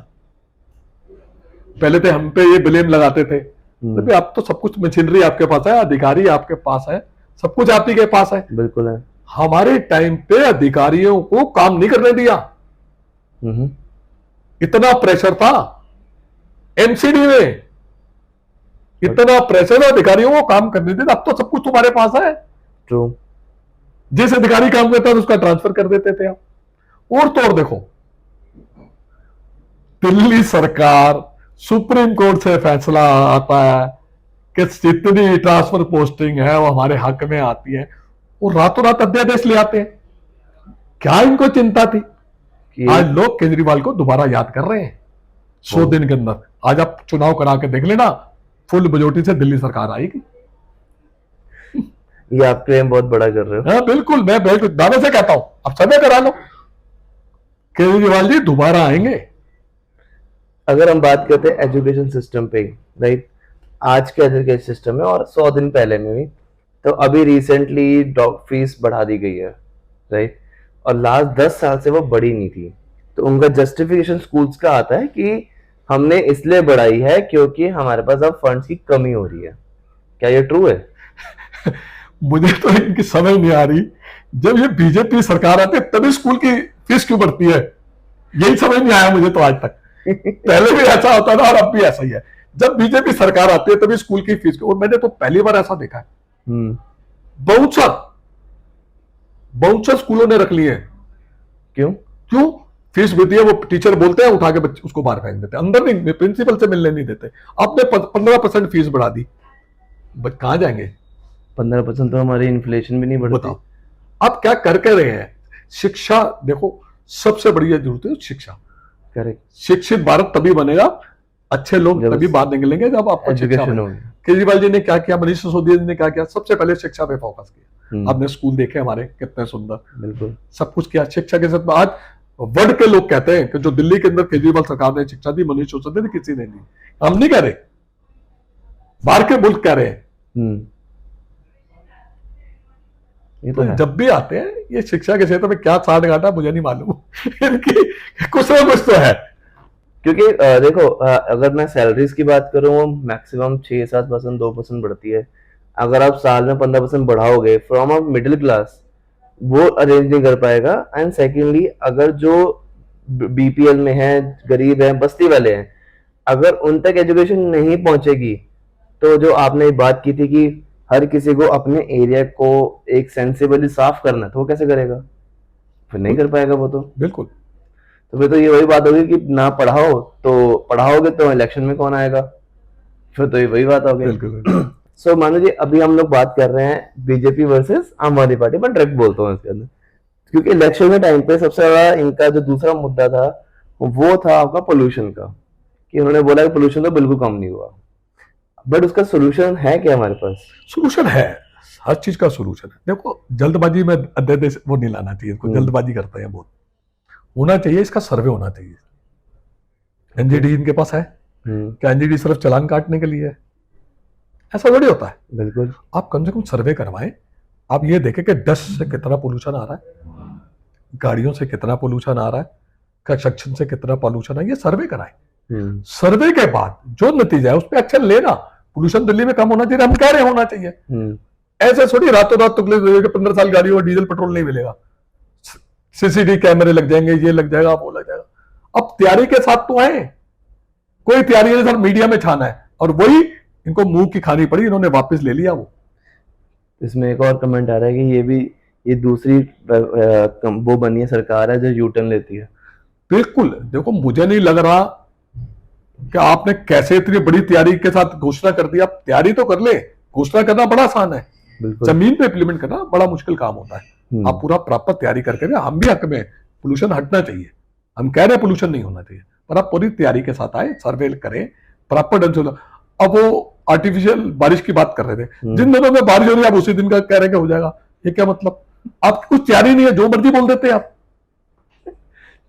पहले तो हम पे ये ब्लेम लगाते थे, तो अब तो सब कुछ मशीनरी आपके पास है, अधिकारी आपके पास है, सब कुछ आप ही के पास है। बिल्कुल है। हमारे टाइम पे अधिकारियों को काम नहीं करने दिया, इतना प्रेशर था एमसीडी में, इतना प्रेशर है, अधिकारियों को काम करने दिया। अब तो सब कुछ तुम्हारे पास है। ट्रू। जिस अधिकारी काम करता था उसका ट्रांसफर कर देते थे आप। और तो और देखो, दिल्ली सरकार, सुप्रीम कोर्ट से फैसला आता है कि जितनी ट्रांसफर पोस्टिंग है वो हमारे हक में आती है, और रातों रात अध्यादेश ले आते हैं। क्या इनको चिंता थी? आज लोग केजरीवाल को दोबारा याद कर रहे हैं 100 दिन के अंदर। आज आप चुनाव करा के देख लेना, फुल मेजॉरिटी से दिल्ली सरकार आएगी। ये आप क्लेम बहुत बड़ा कर रहे हो। हाँ बिल्कुल, मैं बिल्कुल दावे से कहता हूं, अब समय करा लो, केजरीवाल जी दोबारा आएंगे। अगर हम बात करते हैं एजुकेशन सिस्टम पे, राइट, आज के एजुकेशन सिस्टम में और 100 दिन पहले में भी, तो अभी रिसेंटली फीस बढ़ा दी गई है, राइट, और लास्ट 10 साल से वो बढ़ी नहीं थी। तो उनका जस्टिफिकेशन स्कूल्स का आता है कि हमने इसलिए बढ़ाई है क्योंकि हमारे पास अब फंड्स की कमी हो रही है। क्या ये ट्रू है? मुझे तो इनकी समझ नहीं आ रही, जब ये बीजेपी सरकार आती है तभी स्कूल की फीस क्यों बढ़ती है, यही समझ नहीं आया मुझे तो आज तक। पहले भी ऐसा होता था और अब भी ऐसा ही है, जब बीजेपी सरकार आती है तभी स्कूल की फीस। और मैंने तो पहली बार ऐसा देखा है, बहुत स्कूलों ने रख लिए। क्यों फीस बढ़ती है, वो टीचर बोलते हैं उठा के बच्चे उसको बाहर फेंक देते हैं, अंदर नहीं, प्रिंसिपल से मिलने नहीं देते। आपने 15% फीस बढ़ा दी, कहां जाएंगे? 15% तो हमारी इन्फ्लेशन भी नहीं बढ़ती। बताओ आप क्या कर रहे हैं? शिक्षा देखो, सबसे बड़ी जरूरत है शिक्षा। करेक्ट। शिक्षित भारत तभी बनेगा, अच्छे लोग तभी बाहर निकलेंगे जब आपको एजुकेशन होगी। केजरीवाल जी ने क्या किया, मनीष सिसोदिया जी ने क्या किया, सबसे पहले शिक्षा पे फोकस किया। आपने स्कूल देखे हमारे कितने सुंदर, बिल्कुल सब कुछ किया शिक्षा के साथ। आज वर्ल्ड के लोग कहते हैं कि जो दिल्ली के अंदर केजरीवाल सरकार ने शिक्षा दी, मनीष सिसोदिया ने किसी ने दी। हम नहीं कह रहे, बाहर के मुल्क कह रहे हैं। ये तो तो है। जब भी आते हैं ये शिक्षा के क्षेत्र में क्या साठ घाटा मुझे नहीं मालूम इनकी कुछ ना कुछ तो है। क्योंकि देखो, अगर मैं सैलरीज की बात करूँ, वो मैक्सिमम 6-7%, 2% बढ़ती है। अगर आप साल में 15% बढ़ाओगे फ्रॉम अ मिडिल क्लास, वो अरेंज नहीं कर पाएगा। एंड सेकेंडली, अगर जो बीपीएल में है, गरीब है, बस्ती वाले हैं, अगर उन तक एजुकेशन नहीं पहुंचेगी, तो जो आपने बात की थी कि हर किसी को अपने एरिया को एक सेंसिबली साफ करना है, तो वो कैसे करेगा? फिर नहीं कर पाएगा वो तो। बिल्कुल तो फिर तो ये वही बात होगी कि ना पढ़ाओ, तो पढ़ाओगे तो इलेक्शन में कौन आएगा? फिर तो ये वही बात हो बिल्कुल गई। बिल्कुल। सो मानो जी, अभी हम लोग बात कर रहे हैं बीजेपी वर्सेस आम आदमी पार्टी, पर डायरेक्ट बोलता हूँ इसके अंदर, क्योंकि इलेक्शन के टाइम पे सबसे बड़ा इनका जो दूसरा मुद्दा था, वो था आपका पोल्यूशन का, कि उन्होंने बोला कि पोल्यूशन तो बिल्कुल कम नहीं हुआ। बट उसका सोल्यूशन है क्या हमारे पास? सोल्यूशन है, हर चीज का सोल्यूशन है। देखो जल्दबाजी में अध्यादेश वो नहीं लाना चाहिए, इसको जल्दबाजी करते हैं बहुत। होना चाहिए, इसका सर्वे होना चाहिए। एनजीटी इनके पास है क्या? एनजीटी सिर्फ चालान काटने के लिए है? ऐसा थोड़ी होता है। बिल्कुल। आप कम से कम सर्वे करवाएं। आप ये देखें कि डस्ट से कितना पोल्यूशन आ रहा है, गाड़ियों से कितना पोल्यूशन आ रहा है, कंस्ट्रक्शन से कितना पोल्यूशन है, ये सर्वे कराएं। सर्वे के बाद जो नतीजा है उस पर एक्शन लेना। पोल्यूशन दिल्ली में कम होना चाहिए, हम कह रहे हैं होना चाहिए। ऐसे थोड़ी रातों रात तुगले 15 साल गाड़ी और डीजल पेट्रोल नहीं मिलेगा, सीसीटीवी कैमरे लग जाएंगे, ये लग जाएगा, वो लग जाएगा। अब तैयारी के साथ तो आए, कोई तैयारी नहीं, सर मीडिया में छाना है, और वही इनको मुंह की खानी पड़ी, इन्होंने वापस ले लिया वो। इसमें एक और कमेंट आ रहा है कि ये दूसरी वो बनी है सरकार है जो यूटर्न लेती है। बिल्कुल। देखो मुझे नहीं लग रहा कि आपने कैसे इतनी बड़ी तैयारी के साथ घोषणा कर दी। आप तैयारी तो कर ले, घोषणा करना बड़ा आसान है, जमीन पे इंप्लीमेंट करना बड़ा मुश्किल काम होता है। आप पूरा प्रॉपर तैयारी करके ना, हम भी हक में, पोल्यूशन हटना चाहिए, हम कह रहे हैं पोल्यूशन नहीं होना चाहिए, पर आप पूरी तैयारी के साथ आए, सर्वे करें प्रॉपर ढंग से। अब वो आर्टिफिशियल बारिश की बात कर रहे थे, जिन दिनों में बारिश हो रही है आप उसी दिन का कह रहे हैं कि हो जाएगा, ये क्या मतलब? आपकी कुछ तैयारी नहीं है, जो मर्जी बोल देते हैं आप।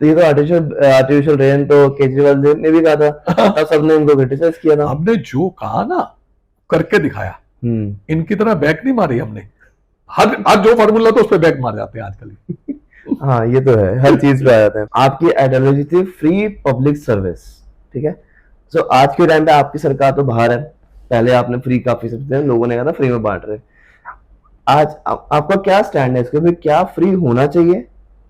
तो ये तो आर्टिफिशियल रेन तो केजरीवाल जी ने भी कहा था, तब सबने इनको क्रिटिसाइज किया था। हमने जो कहा ना करके दिखाया, इनकी तरह बैक नहीं मारी हमने। हर जो फार्मूला तो उस पर बैक मार जाते हैं आजकल। हाँ, ये तो है, हर चीज पे आ जाते हैं। आपकी आइडियोलॉजी थी फ्री पब्लिक सर्विस, ठीक है। सो आज के टाइम पे आपकी सरकार तो बाहर है, पहले आपने फ्री काफी सब लोगों ने कहा था फ्री में बांट रहे। आज आपका क्या स्टैंड है इसके? क्या फ्री होना चाहिए,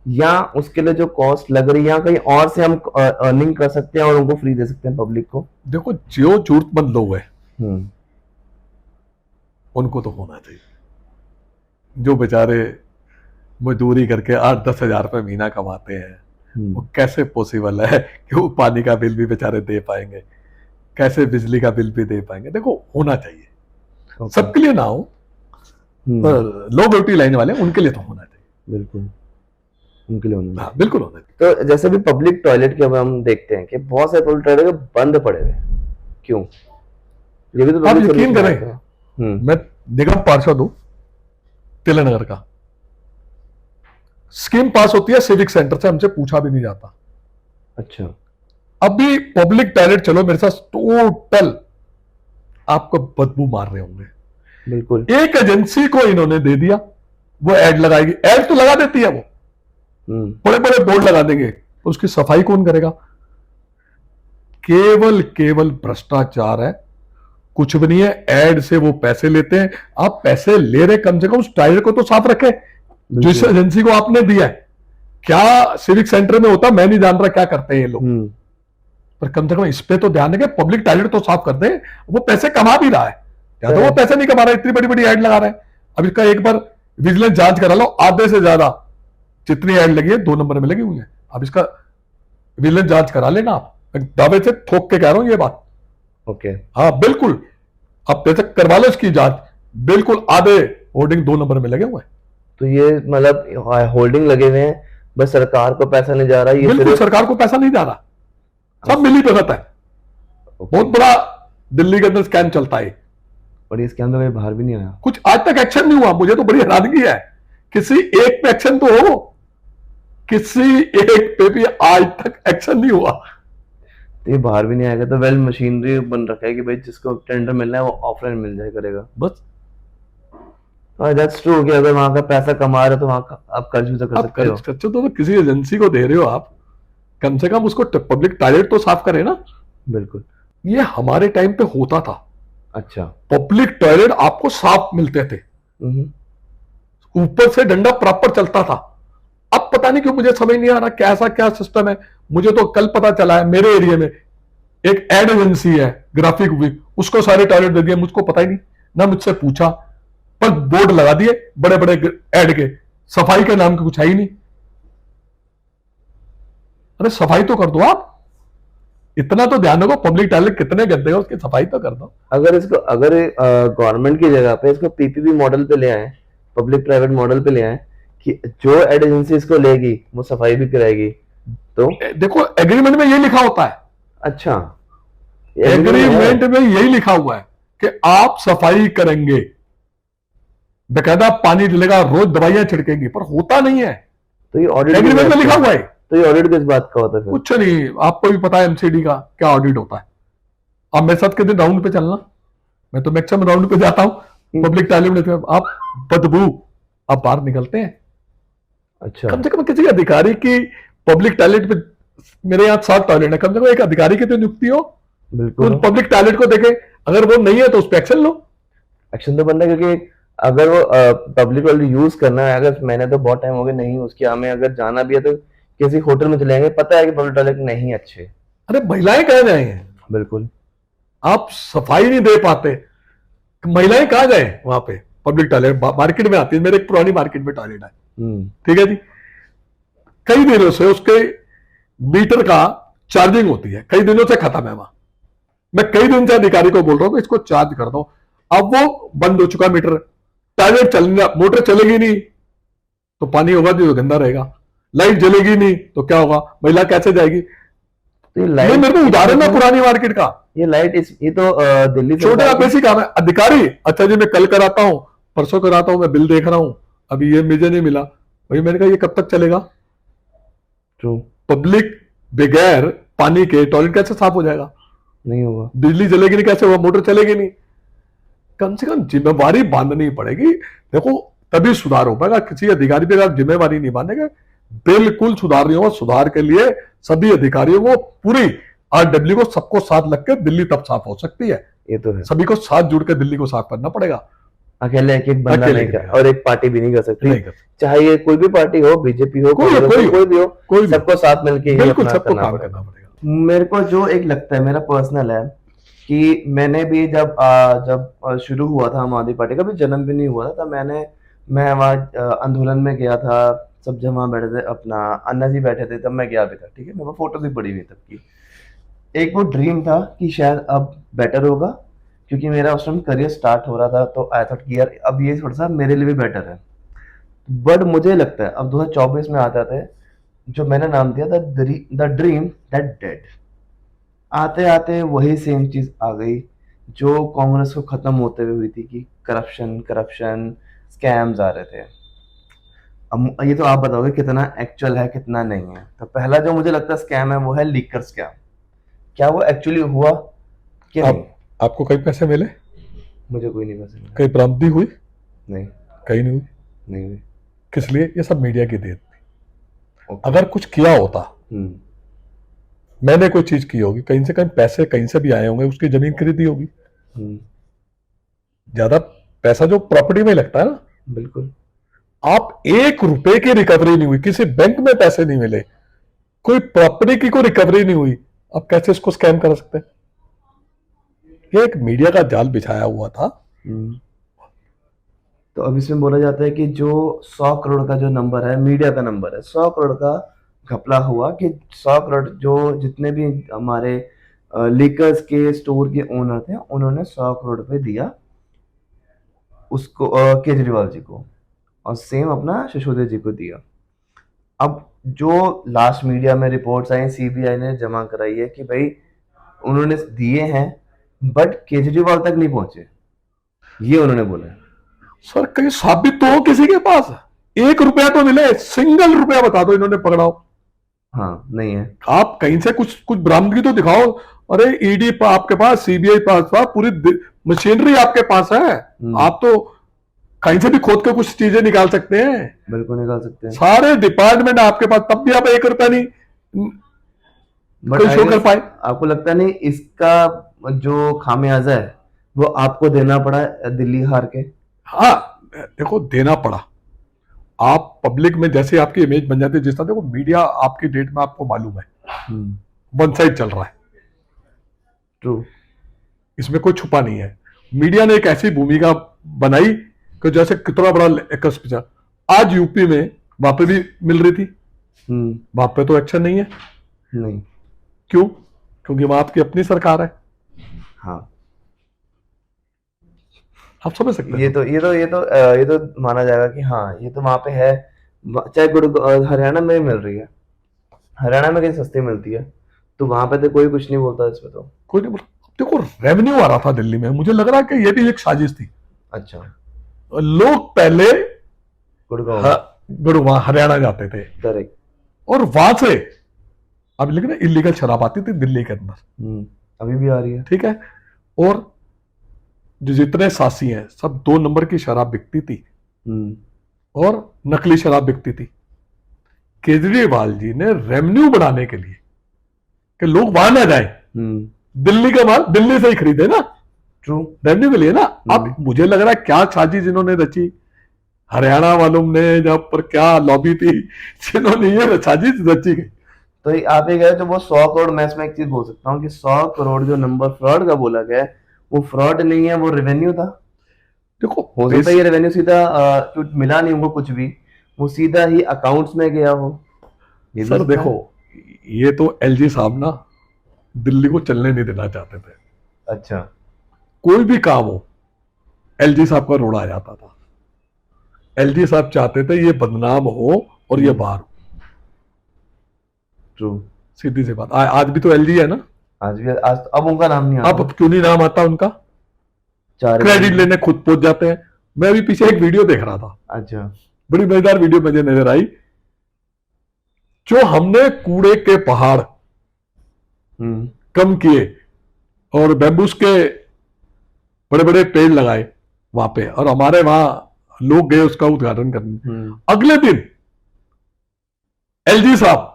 या उसके लिए जो कॉस्ट लग रही है, या कहीं और से हम अर्निंग कर सकते हैं और उनको फ्री दे सकते हैं पब्लिक को? देखो जो जरूरतमंद लोग हैं उनको तो होना चाहिए। जो बेचारे मजदूरी करके 8-10 हजार रुपए महीना कमाते हैं, वो कैसे पॉसिबल है कि वो पानी का बिल भी बेचारे दे पाएंगे, कैसे बिजली का बिल भी दे पाएंगे? देखो होना चाहिए, सबके लिए ना हो, लो ड्यूटी लाइन वाले उनके लिए तो होना चाहिए। बिल्कुल, उनके लिए होना चाहिए। बिल्कुल होना चाहिए। तो जैसे भी पब्लिक टॉयलेट के हम देखते हैं कि बहुत सारे पब्लिक टॉयलेट बंद पड़े हुए, क्यों? ये भी तो आप यकीन करें, मैं निगम पार्षद हूं तिलनगर का, स्कीम पास होती है सिविक सेंटर से, हमसे पूछा भी नहीं जाता। अच्छा। अभी पब्लिक टॉयलेट चलो मेरे साथ, टोटल आपको बदबू मार रहे होंगे। बिल्कुल। एक एजेंसी को इन्होंने दे दिया, वो ऐड लगाएगी, ऐड तो लगा देती है वो, बड़े बड़े बोर्ड लगा देंगे, उसकी सफाई कौन करेगा? केवल भ्रष्टाचार है, कुछ भी नहीं है। ऐड से वो पैसे लेते हैं। आप पैसे ले रहे, कम से कम उस टायर को तो साफ रखें जिस एजेंसी को आपने दिया है। क्या सिविक सेंटर में होता मैं नहीं जान रहा क्या करते हैं ये लोग, पर कम से कम इस पे तो ध्यान देंगे, पब्लिक टॉयलेट तो साफ कर दे। वो पैसे कमा भी रहा है, या तो वो पैसे नहीं कमा रहा है, इतनी बड़ी बड़ी ऐड लगा रहे हैं। अब इसका एक बार विजिलेंस जांच करा लो, आधे से ज्यादा जितनी ऐड लगी है 2 नंबर में लगी हुई है। अब इसका विजिलेंस जांच करा लेना आप, दावे से ठोक के कह रहा हूं ये बात। ओके। हाँ बिल्कुल, आप पैसे करवा लो इसकी जांच, बिल्कुल आधे होर्डिंग 2 नंबर में लगे हुए हैं। तो ये मतलब होल्डिंग लगे हुए हैं, बस सरकार को पैसा नहीं जा रहा, ये बिल्कुल सरकार को पैसा नहीं जा रहा, सब मिली भगत है। बहुत बड़ा दिल्ली के अंदर स्कैम चलता है, और ये स्कैम तो बाहर भी नहीं आया। कुछ आज तक एक्शन नहीं हुआ। मुझे तो बड़ी हैरानगी है, किसी एक पे एक्शन तो हो, किसी एक पे भी आज तक एक्शन नहीं हुआ। तो ये बाहर भी नहीं आएगा, तो वेल मशीनरी बन रखा है कि भाई जिसको टेंडर मिलना है वो ऑफलाइन मिल जाए करेगा बस दैट्स ट्रू कि अगर वहां का पैसा कमा रहे हो तो वहां का आप कर्ज भी तो कर आप सकते हो। खर्च तो किसी एजेंसी को दे रहे हो आप, कम से कम उसको पब्लिक टॉयलेट तो साफ करे ना। बिल्कुल। ये हमारे टाइम पे होता था, अच्छा। पब्लिक टॉयलेट आपको साफ मिलते थे, ऊपर से डंडा प्रॉपर चलता था। अब पता नहीं क्यों मुझे समझ नहीं आ रहा कैसा क्या सिस्टम है। मुझे तो कल पता चला है मेरे एरिया में एक एड एजेंसी है ग्राफिक वीक, उसको सारे टॉयलेट दे दिए, मुझको पता ही नहीं, ना मुझसे पूछा, पर बोर्ड लगा दिए बड़े बड़े एड के, सफाई के नाम के कुछ है ही नहीं। अरे सफाई तो कर दो आप, इतना तो ध्यान रखो पब्लिक टॉयलेट कितने गंदे हैं उसकी सफाई तो कर दो। अगर गवर्नमेंट की जगह पे इसको पीपीपी मॉडल पे ले आए, पब्लिक प्राइवेट मॉडल पे ले आए कि जो एड एजेंसी इसको लेगी वो सफाई भी कराएगी, तो देखो एग्रीमेंट में ये लिखा होता है, अच्छा एग्रीमेंट में यही लिखा हुआ है कि आप सफाई करेंगे, बेकायदा पानी डलेगा, रोज दवाइयां छिड़केंगी, पर होता नहीं है। तो ये ऑडिट एग्रीमेंट में लिखा हुआ है, तो ये ऑडिट किस बात का होता है फिर? कुछ नहीं, आपको भी पता है एमसीडी का क्या ऑडिट होता है। आप मेरे साथ कितने राउंड पे चलना, मैं तो मैक्सिमम राउंड पे जाता हूं पब्लिक टॉयलेट में, आप बदबू आप बाहर निकलते हैं। अच्छा। कम से कम किसी अधिकारी की पब्लिक टॉयलेट पे, मेरे यहाँ 7 टॉयलेट है, कम से कम एक अधिकारी की तो नियुक्ति हो, बिल्कुल। उन पब्लिक टॉयलेट को देखे, अगर वो नहीं है तो उस पर एक्शन लो। एक्शन तो बनता है, क्योंकि अगर वो पब्लिक टॉयलेट यूज करना है, अगर मैंने तो बहुत टाइम हो गया नहीं यूज किया, हमें अगर जाना भी है तो किसी होटल में चले जाएंगे, पता है कि पब्लिक टॉयलेट नहीं अच्छे। अरे महिलाएं कहाँ जाएंगे, बिल्कुल। आप सफाई नहीं दे पाते, महिलाएं कहाँ जाए वहां पे पब्लिक टॉयलेट, मार्केट में आती है, मेरे एक पुरानी मार्केट में टॉयलेट है, ठीक है जी, कई दिनों से उसके मीटर का चार्जिंग होती है, कई दिनों से खत्म है वहां। मैं कई दिन से अधिकारी को बोल रहा हूं कि इसको चार्ज कर दो, अब वो बंद हो चुका मीटर, टॉयलेट चलना, मोटर चलेगी नहीं तो पानी होगा नहीं तो गंदा रहेगा, लाइट जलेगी नहीं तो क्या होगा, महिला कैसे जाएगी। तो ये ये लाइट, मेरे को उदाहरण है पुरानी मार्केट का, ये लाइट ये तो दिल्ली छोटे सरकार की- बेसिक काम है। अधिकारी, अच्छा जी मैं कल कराता हूं, परसों कराता हूं, मैं बिल देख रहा हूं, अभी ये मुझे नहीं मिला, भाई मैंने कहा ये कब तक चलेगा। ट्रू। पब्लिक बगैर पानी के टॉयलेट कैसे साफ हो जाएगा, नहीं होगा। बिजली जलेगी नहीं कैसे होगा, मोटर चलेगी नहीं। कम से कम जिम्मेवारी बांधनी पड़ेगी, देखो तभी सुधार हो पाएगा। किसी अधिकारी पे अगर जिम्मेवारी नहीं बांधेगा बिल्कुल सुधार नहीं होगा। सुधार के लिए सभी अधिकारियों को, पूरी आरडब्ल्यू को, सबको साथ लग के दिल्ली तब साफ हो सकती है। ये तो है, सभी को साथ जुड़ के दिल्ली को साफ करना पड़ेगा, अकेले एक एक बंदा अकेले नहीं कर, नहीं। और एक पार्टी भी नहीं कर सकती, नहीं कर सकते। चाहे ये कोई भी पार्टी हो, बीजेपी हो, कोई कांग्रेस हो, कोई भी हो, कोई भी। सबको साथ मिलके ही बिल्कुल अपना सबको करना काम पड़ेगा। करना पड़ेगा। मेरे को जो एक लगता है, मेरा पर्सनल है कि मैंने भी जब शुरू हुआ था आम आदमी पार्टी का, भी जन्म भी नहीं हुआ था, तब मैं वहाँ आंदोलन में गया था, सब जब वहाँ बैठे थे, अपना अन्ना जी बैठे थे, तब मैं गया भी था, ठीक है, मेरे को फोटो भी पड़ी हुई तब की। एक वो ड्रीम था कि शायद अब बेटर होगा, क्योंकि मेरा उस टाइम करियर स्टार्ट हो रहा था, तो आई थॉट कि यार अब ये थोड़ा सा मेरे लिए भी बेटर है। बट मुझे लगता है अब 2024 में आते आते जो मैंने नाम दिया था द ड्रीम दैट डेड, आते आते वही सेम चीज आ गई जो कांग्रेस को खत्म होते हुए हुई थी, कि करप्शन स्कैम्स आ रहे थे। अब ये तो आप बताओगे कितना एक्चुअल है कितना नहीं है। तो पहला जो मुझे लगता है स्कैम है वो है लीकर स्कैम। क्या वो एक्चुअली हुआ कि नहीं? आपको कई पैसे मिले, मुझे कोई नहीं पता मिला। कई बरामदी हुई, नहीं, कहीं नहीं हुई, नहीं हुई। किस लिए, ये सब मीडिया की देन थी। ओके। अगर कुछ किया होता, हम्म, मैंने कोई चीज की होगी, कहीं से कहीं पैसे कहीं से भी आए होंगे, उसकी जमीन खरीदी होगी, हम्म, ज्यादा पैसा जो प्रॉपर्टी में लगता है ना, बिल्कुल। आप 1 रुपए की रिकवरी नहीं हुई, किसी बैंक में पैसे नहीं मिले, कोई प्रॉपर्टी की कोई रिकवरी नहीं हुई, आप कैसे इसको स्कैम कर सकते हैं। ये एक मीडिया का जाल बिछाया हुआ था। हम्म। तो अब इसमें बोला जाता है कि जो 100 करोड़ का जो नंबर है, मीडिया का नंबर है, 100 करोड़ का घपला हुआ, कि 100 करोड़ जो जितने भी हमारे लीकर्स के स्टोर के ओनर थे, उन्होंने 100 करोड़ रुपए दिया उसको, केजरीवाल जी को, और सेम अपना सिसोदिया जी को दिया। अब जो लास्ट मीडिया में रिपोर्ट्स आई, सीबीआई ने जमा कराई है कि भाई उन्होंने दिए हैं बट केजरीवाल तक नहीं पहुंचे, ये उन्होंने बोला है। सर कहीं साबित तो हो किसी के पास, 1 रुपया तो मिले, सिंगल रुपया बता दो इन्होंने पकड़ाओ। हाँ, नहीं है। आप कहीं से कुछ बरामदगी तो दिखाओ। अरे ईडी आपके पास, सीबीआई पास, पूरी मशीनरी आपके पास है, आप तो कहीं से भी खोद के कुछ चीजें निकाल सकते हैं, बिल्कुल निकाल सकते हैं। सारे डिपार्टमेंट आपके पास, तब भी आप 1 रुपया नहीं बट कोई शो कर पाए। आपको लगता नहीं इसका जो खामियाजा है वो आपको देना पड़ा दिल्ली हार के? हाँ देखो, देना पड़ा। आप पब्लिक में जैसे आपकी इमेज बन जाती है, जिस तरह देखो मीडिया आपकी डेट में आपको मालूम है वन साइड चल रहा है, ट्रू। इसमें कोई छुपा नहीं है। मीडिया ने एक ऐसी भूमिका बनाई कि जैसे कितना बड़ा एकस पिछा, आज यूपी में वहां पे भी मिल रही थी, वहां पे तो एक्शन नहीं है। नहीं। क्यों? क्योंकि वहां आपकी अपनी सरकार है। हाँ, आप समझ सकते हैं। ये तो माना जाएगा कि हाँ ये तो वहां पे है। चाहे हरियाणा में मिल रही है, हरियाणा में कहीं सस्ती मिलती है, तो वहां पे तो कोई कुछ नहीं बोलता इसमें तो। कोई नहीं बोला। देखो रेवेन्यू आ रहा था दिल्ली में, मुझे लग रहा है कि ये भी एक साजिश थी। अच्छा। लोग पहले गुड़गांव। गुड़गांव हरियाणा जाते थे करेक्ट। और वहां से अब लेकिन इलीगल शराब आती थी दिल्ली के अंदर, अभी भी आ रही है। ठीक है। और जो जितने सासी हैं सब 2 नंबर की शराब बिकती थी और नकली शराब बिकती थी। केजरीवाल जी ने रेवेन्यू बढ़ाने के लिए कि लोग वहां ना जाए, दिल्ली का माल दिल्ली से ही खरीदे ना, ट्रू। रेवेन्यू के लिए ना। अब मुझे लग रहा है क्या साजिश इन्होंने रची, हरियाणा वालों ने जब पर क्या लॉबी थी जिन्होंने ये साजिश रची गई। तो आप ये कह रहे तो वो 100 करोड़, मैं इसमें एक चीज बोल सकता हूँ कि 100 करोड़ जो नंबर फ्रॉड का बोला गया है वो फ्रॉड नहीं है, वो रेवेन्यू था। देखो हो सकता है ये रेवेन्यू सीधा मिला नहीं उनको कुछ भी, वो सीधा ही अकाउंट्स में गया हो। ये सर देखो, ये तो एलजी साहब ना दिल्ली को चलने नहीं देना चाहते थे। अच्छा। कोई भी काम हो एलजी साहब का रोड़ा आ जाता था। एलजी साहब चाहते थे ये बदनाम हो और ये बाहर हो। ट्रू। सीधी सी बात। आज भी तो एलजी है ना। आज अब उनका नाम नहीं आता। अब क्यों नहीं नाम आता उनका? क्रेडिट लेने खुद पहुंच जाते हैं। मैं अभी पीछे एक वीडियो देख रहा था। अच्छा। बड़ी मजेदार वीडियो मुझे नजर आई। जो हमने कूड़े के पहाड़ कम किए और बैम्बूस के बड़े बड़े पेड़ लगाए वहां पे, और हमारे वहां लोग गए उसका उद्घाटन करने, अगले दिन एलजी साहब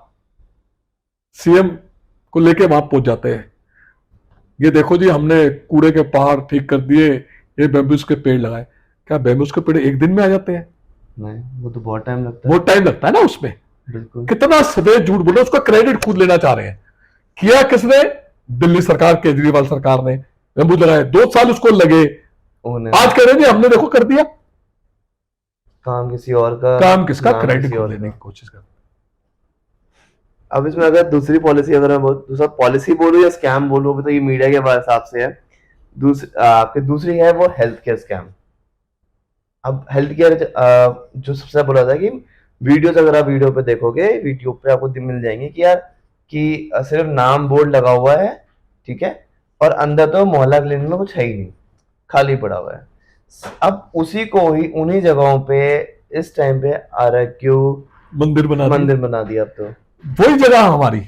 सीएम को लेके वहां पहुंच जाते हैं। ये देखो जी हमने कूड़े के पहाड़ ठीक कर दिए, ये बैम्बूस के पेड़ लगाए। क्या बैम्बूस के पेड़ एक दिन में आ जाते हैं? नहीं, वो तो बहुत टाइम लगता है। बहुत टाइम लगता है ना उसमें। बिल्कुल। कितना सफेद झूठ बोले, उसका क्रेडिट खुद लेना चाह रहे हैं। किया किसने? दिल्ली सरकार, केजरीवाल सरकार ने बैम्बूस लगाए। 2 साल उसको लगे, आज कह रहे हैं हमने देखो कर दिया। काम किसी और का, काम किसका? नाम क्रेडिट किसी खुद और लेने का। की कोशिश कर। अब इसमें अगर दूसरी पॉलिसी, अगर मैं दूसरा पॉलिसी बोलूं या स्कैम बोलूं, तो ये मीडिया के हिसाब से है। आपकी दूसरी है वो हेल्थ केयर स्कैम। अब हेल्थ केयर जो सबसे बोला था कि वीडियोस, अगर आप वीडियो पे देखोगे, यूट्यूब पे आपको मिल जाएंगे कि यार कि सिर्फ नाम बोर्ड लगा हुआ है, ठीक है, और अंदर तो मोहल्ला क्लिनिक में कुछ है ही नहीं, खाली पड़ा हुआ है। अब उसी को ही उन्हीं जगहों पे इस टाइम पे आरएक्यू मंदिर बना दिया। अब तो वही जगह हमारी,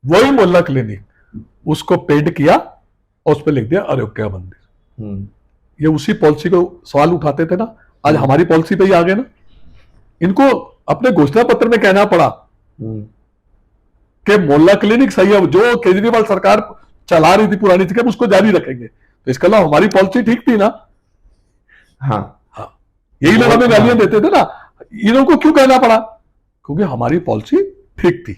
वही मोहल्ला क्लिनिक, उसको पेंट किया और उस पर लिख दिया आरोग्य मंदिर। ये उसी पॉलिसी को सवाल उठाते थे ना, आज हमारी पॉलिसी पे ही आ गए ना। इनको अपने घोषणा पत्र में कहना पड़ा कि मोहल्ला क्लिनिक सही है, जो केजरीवाल सरकार चला रही थी पुरानी स्कीम उसको जारी रखेंगे। तो इसके अलावा हमारी पॉलिसी ठीक थी ना। हाँ, यही लोग हमें गालियां देते थे ना। इन्हों को क्यों कहना पड़ा? क्योंकि हमारी पॉलिसी ठीक थी।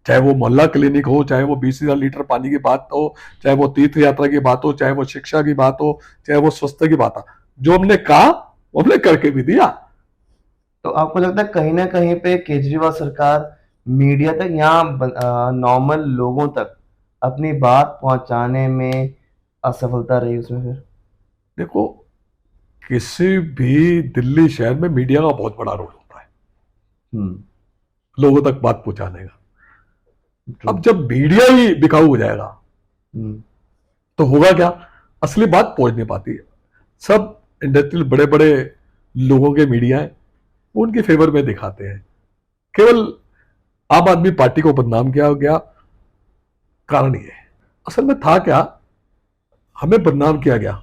चाहे वो मोहल्ला क्लिनिक हो, चाहे वो 20,000 लीटर पानी की बात हो, चाहे वो तीर्थ यात्रा की बात हो, चाहे वो शिक्षा की बात हो, चाहे वो स्वास्थ्य की बात हो, जो हमने कहा वो हमने करके भी दिया। तो आपको लगता है कहीं ना कहीं पे केजरीवाल सरकार मीडिया तक या नॉर्मल लोगों तक अपनी बात पहुंचाने में असफलता रही उसमें? फिर देखो, किसी भी दिल्ली शहर में मीडिया का बहुत बड़ा रोल होता है लोगों तक बात पहुंचाने का। अब जब मीडिया ही बिकाऊ हो जाएगा तो होगा क्या? असली बात पहुंच नहीं पाती है। सब इंडस्ट्रियल बड़े बड़े लोगों के मीडिया है, वो उनके फेवर में दिखाते हैं। केवल आम आदमी पार्टी को बदनाम किया गया, कारण ये है। असल में था क्या, हमें बदनाम किया गया।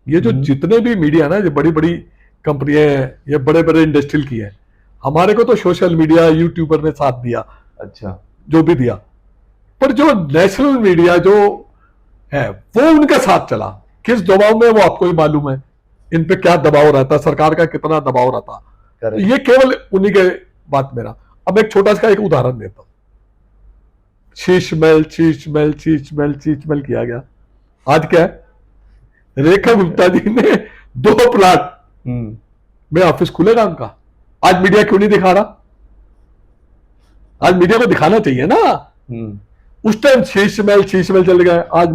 ये जो जितने भी मीडिया ना, जो बड़ी बड़ी कंपनियां हैं, ये बड़े बड़े इंडस्ट्रियल की है, हमारे को तो सोशल मीडिया यूट्यूबर ने साथ दिया, अच्छा। जो भी दिया, पर जो नेशनल मीडिया जो है वो उनके साथ चला। किस दबाव में वो आपको ही मालूम है, इन पे क्या दबाव रहता, सरकार का कितना दबाव रहता। तो करेक्ट। ये केवल उन्हीं के बात मेरा। अब एक छोटा सा एक उदाहरण देता हूं। शीशमहल शीशमहल शीशमहल शीशमहल किया गया, आज क्या है, रेखा गुप्ता जी ने 2 प्लाट में ऑफिस खुलेगा उनका। आज मीडिया क्यों नहीं दिखा रहा? आज मीडिया को दिखाना चाहिए ना। उस टाइम शीशमहल शीशमहल चल गया, आज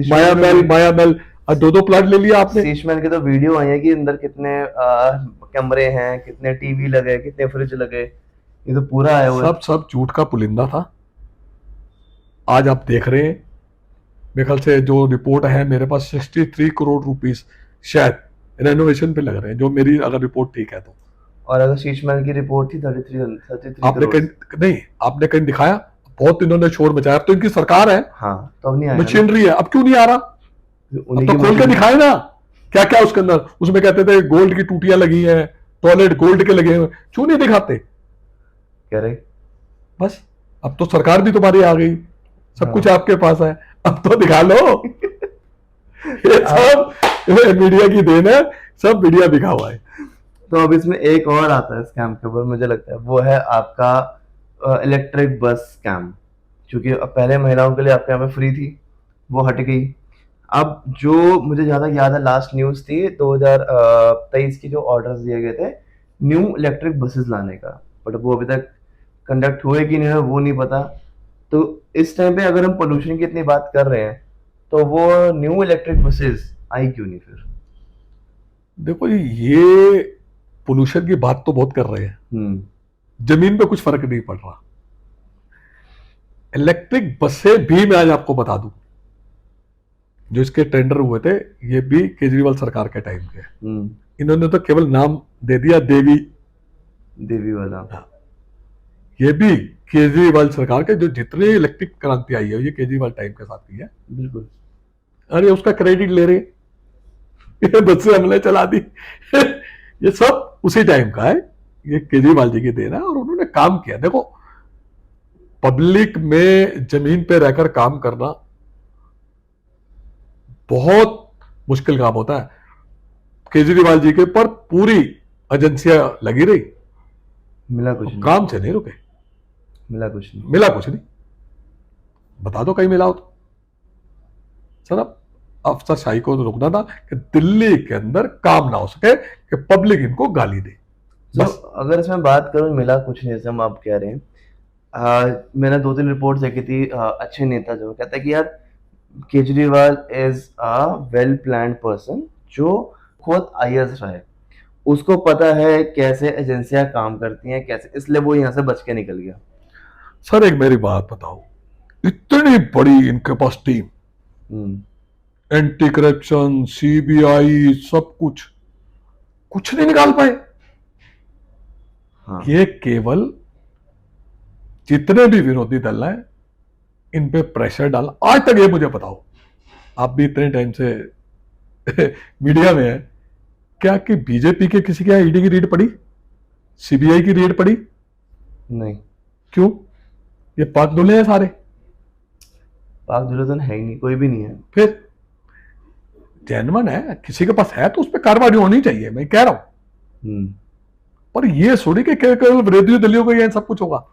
मायामहल मायामहल, आज 2 प्लाट ले लिया आपने। शीश महल की तो वीडियो आई है कि अंदर कितने कमरे हैं, कितने टीवी लगे, कितने फ्रिज लगे, ये तो पूरा आया हुआ है। सब झूठ का पुलिंदा था। आज आप देख रहे हैं, मेरे ख्याल से जो रिपोर्ट है मेरे पास 63 करोड़ रुपीस शायद रेनोवेशन पे लग रहे हैं, जो मेरी अगर रिपोर्ट ठीक है तो। और अगर शीश महल की रिपोर्ट थी 33 आपने करोड़। कहीं नहीं, आपने कहीं दिखाया? बहुत इन्होंने शोर मचाया। अब तो इनकी सरकार है, हाँ, तो अब नहीं आया ना। मशीनरी है, अब क्यों नहीं आ रहा? अब उन्हीं तो की खोल के मशीनरी- दिखाए ना, क्या क्या उसके अंदर। उसमें कहते थे गोल्ड की टूटियां लगी हैं, टॉयलेट गोल्ड के लगे हैं, क्यों नहीं दिखाते? करेक्ट। बस अब तो सरकार भी तुम्हारी आ गई, सब कुछ आपके पास है, अब तो दिखा लो। ये सब मीडिया की देन है, सब मीडिया दिखा हुआ है। तो अब इसमें एक और आता है स्कैम के ऊपर, मुझे लगता है वो है आपका इलेक्ट्रिक बस स्कैम। क्योंकि अब पहले महिलाओं के लिए आपके यहाँ पे फ्री थी, वो हट गई। अब जो मुझे ज्यादा याद है, लास्ट न्यूज थी 2023 की, जो ऑर्डर्स दिए गए थे न्यू इलेक्ट्रिक बसेस लाने का, बट वो अभी तक कंडक्ट हुए कि नहीं हुए वो नहीं पता। तो इस टाइम पे अगर हम पोल्यूशन की इतनी बात कर रहे हैं, तो वो न्यू इलेक्ट्रिक बसेस आई क्यों नहीं फिर? देखो ये पोल्यूशन की बात तो बहुत कर रहे हैं, जमीन पे कुछ फर्क नहीं पड़ रहा। इलेक्ट्रिक बसें भी मैं आज आपको बता दूं, जो इसके टेंडर हुए थे ये भी केजरीवाल सरकार के टाइम के हैं। इन्होंने तो केवल नाम दे दिया देवी वाला। ये भी केजरीवाल सरकार के, जो जितने इलेक्ट्रिक क्रांति आई है ये केजरीवाल टाइम के साथ ही है। बिल्कुल। अरे उसका क्रेडिट ले रहे, ये बसें हमने चला दी। ये सब उसी टाइम का है, ये केजरीवाल जी की देन है और उन्होंने काम किया। देखो पब्लिक में जमीन पे रहकर काम करना बहुत मुश्किल काम होता है। केजरीवाल जी के पर पूरी एजेंसियां लगी रही, मिला कुछ नहीं। काम से नहीं रुके, मिला कुछ नहीं। मिला कुछ नहीं। बता दो कहीं मिला हो तो। सर अब अफसरशाही को तो रुकना था कि दिल्ली के अंदर काम ना हो सके, कि पब्लिक इनको गाली दे। तो अगर इसमें बात करूं, मिला कुछ नहीं, जैसे हम आप कह रहे हैं, मैंने 2-3 रिपोर्ट्स देखी थी, अच्छे नेता जो कहता है कि यार Kejriwal is a well planned person, जो खुद आईएएस रहा है, उसको पता है कैसे एजेंसियां काम करती हैं, कैसे, इसलिए वो यहाँ से बच के निकल गया। सर एक मेरी बात बताओ, इतनी बड़ी इनके पास टीम, एंटी करप्शन, सीबीआई, सब कुछ नहीं निकाल पाए। हाँ। ये केवल जितने भी विरोधी दल हैं इन पे प्रेशर डाल। आज तक ये मुझे बताओ, आप भी इतने टाइम से मीडिया में है, क्या कि बीजेपी के किसी के यहाँ ईडी की रेड पड़ी, सीबीआई की रेड पड़ी? नहीं। क्यों? ये पाक दुल्हे हैं सारे। पाक दुल्हन है ही नहीं, कोई भी नहीं है। फिर जेन्युइन है, किसी के पास है तो उस पर कार्रवाई होनी चाहिए, मैं कह रहा हूं। पर ये थोड़ी कि केवल विरोधी दलियों को ये सब कुछ होगा,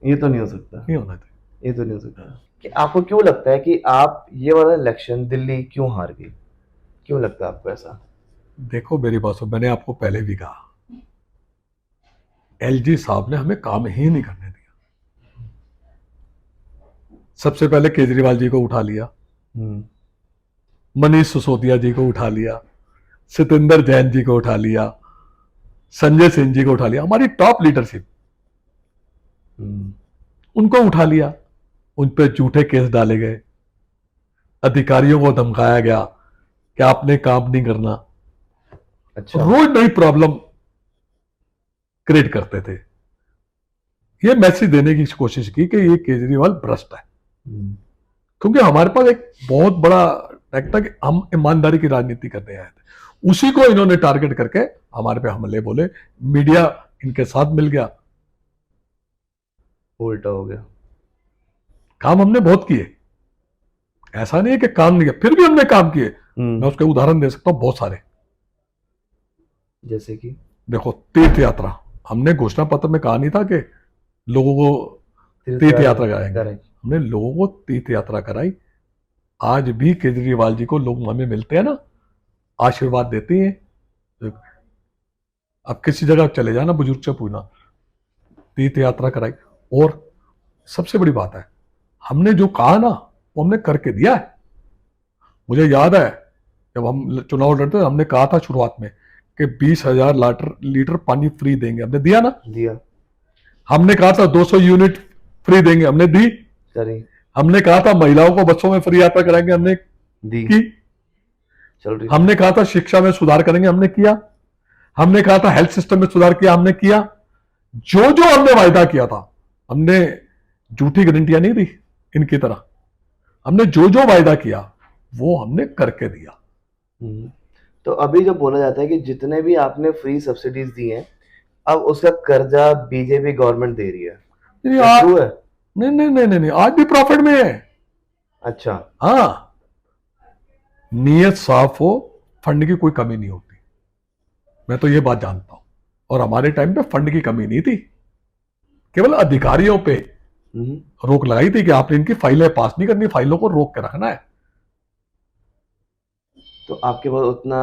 ये तो नहीं हो सकता। नहीं होना चाहिए। ये तो नहीं हो सकता। कि आपको क्यों लगता है कि आप ये वाला इलेक्शन दिल्ली क्यों हार गई? क्यों लगता है आपको ऐसा? देखो मेरी बात सुनो, मैंने आपको पहले भी कहा, एलजी साहब ने हमें काम ही नहीं करने दिया। सबसे पहले केजरीवाल जी को उठा लिया, मनीष सिसोदिया जी को उठा लिया, सतिंदर जैन जी को उठा लिया, संजय सिंह जी को उठा लिया, हमारी टॉप लीडरशिप, उनको उठा लिया। उन पे झूठे केस डाले गए, अधिकारियों को धमकाया गया कि आपने काम नहीं करना। अच्छा। रोज नई प्रॉब्लम क्रिएट करते थे। ये मैसेज देने की कोशिश की कि ये केजरीवाल भ्रष्ट है, क्योंकि हमारे पास एक बहुत बड़ा लगता कि हम ईमानदारी की राजनीति करने आए थे, उसी को इन्होंने टारगेट करके हमारे पे हमले बोले, मीडिया इनके साथ मिल गया। उल्टा हो गया। काम हमने बहुत किए, ऐसा नहीं है कि काम नहीं किया, फिर भी हमने काम किए। मैं उसके उदाहरण दे सकता हूं बहुत सारे। जैसे कि देखो, तीर्थ यात्रा, हमने घोषणा पत्र में कहा नहीं था कि लोगों को तीर्थ यात्रा कराएंगे, हमने लोगों को तीर्थ यात्रा कराई। आज भी केजरीवाल जी को लोग हमें मिलते हैं ना, आशीर्वाद देते हैं। अब किसी जगह चले जाना, बुजुर्ग से पूछना, तीर्थ यात्रा कराई। और सबसे बड़ी बात है, हमने जो कहा ना वो हमने करके दिया है। मुझे याद है जब हम चुनाव लड़ते हमने कहा था शुरुआत में कि 20,000 लीटर पानी फ्री देंगे, हमने दिया ना? दिया। हमने कहा था 200 यूनिट फ्री देंगे, हमने दी। करी। हमने कहा था महिलाओं को बसों में फ्री यात्रा कराएंगे, हमने दी। की। चल रही। हमने कहा था शिक्षा में सुधार करेंगे, हमने किया। हमने कहा था हेल्थ सिस्टम में सुधार किया, हमने किया। जो जो हमने वायदा किया था, हमने झूठी गारंटियां नहीं दी इनकी तरह, हमने जो जो वायदा किया वो हमने करके दिया। तो अभी जो बोला जाता है कि जितने भी आपने फ्री सब्सिडीज दी हैं, अब उसका कर्जा बीजेपी गवर्नमेंट दे रही है, क्या ट्रू है? नहीं नहीं नहीं नहीं, आज भी प्रॉफिट में है। अच्छा। हाँ, नीयत साफ हो, फंड की कोई कमी नहीं होती। मैं तो ये बात जानता हूं। और हमारे टाइम पे फंड की कमी नहीं थी, केवल अधिकारियों पे रोक लगाई थी कि आपने इनकी फाइलें पास नहीं करनी, फाइलों को रोक के रखना है। तो आपके पास उतना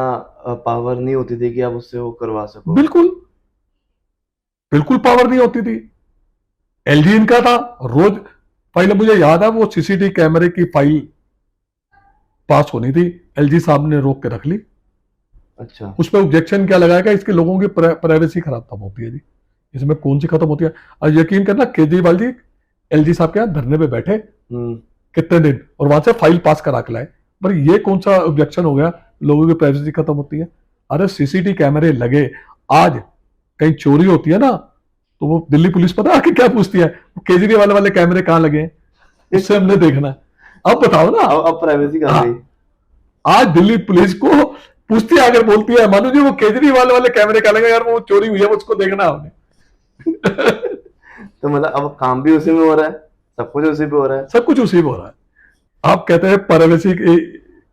पावर नहीं होती थी कि आप उससे वो करवा सको? बिल्कुल बिल्कुल पावर नहीं होती थी। एलजी इनका था, रोज फाइल, मुझे याद है वो सीसीटीवी कैमरे की फाइल पास होनी थी, एलजी साहब ने रोक के रख ली। अच्छा। उस पर ऑब्जेक्शन क्या लगाया, इसके लोगों की प्राइवेसी खत्म होती है जी, इसमें कौन सी खत्म होती है? और यकीन करना, केजरीवाल जी एलजी साहब के यहाँ धरने पे बैठे कितने दिन, और वहां से फाइल पास करा के लाए। पर ये कौन सा ऑब्जेक्शन हो गया, लोगों की प्राइवेसी खत्म होती है? अरे सीसीटीवी कैमरे लगे, आज कहीं चोरी होती है ना, तो वो दिल्ली पुलिस पता आके क्या पूछती है, केजरीवाल वाले कैमरे कहां लगे हैं, इससे हमने देखना है। अब बताओ ना, अब प्राइवेसी कहां गई? आज दिल्ली पुलिस को पूछती है, अगर बोलती है मानो जी वो केजरीवाल वाले कैमरे कहां लगे, यार वो चोरी हुई है, उसको देखना है हमने। तो मतलब अब काम भी उसी में हो रहा है, सब कुछ उसी पे हो रहा है। सब कुछ उसी में हो रहा है। आप कहते हैं प्राइवेसी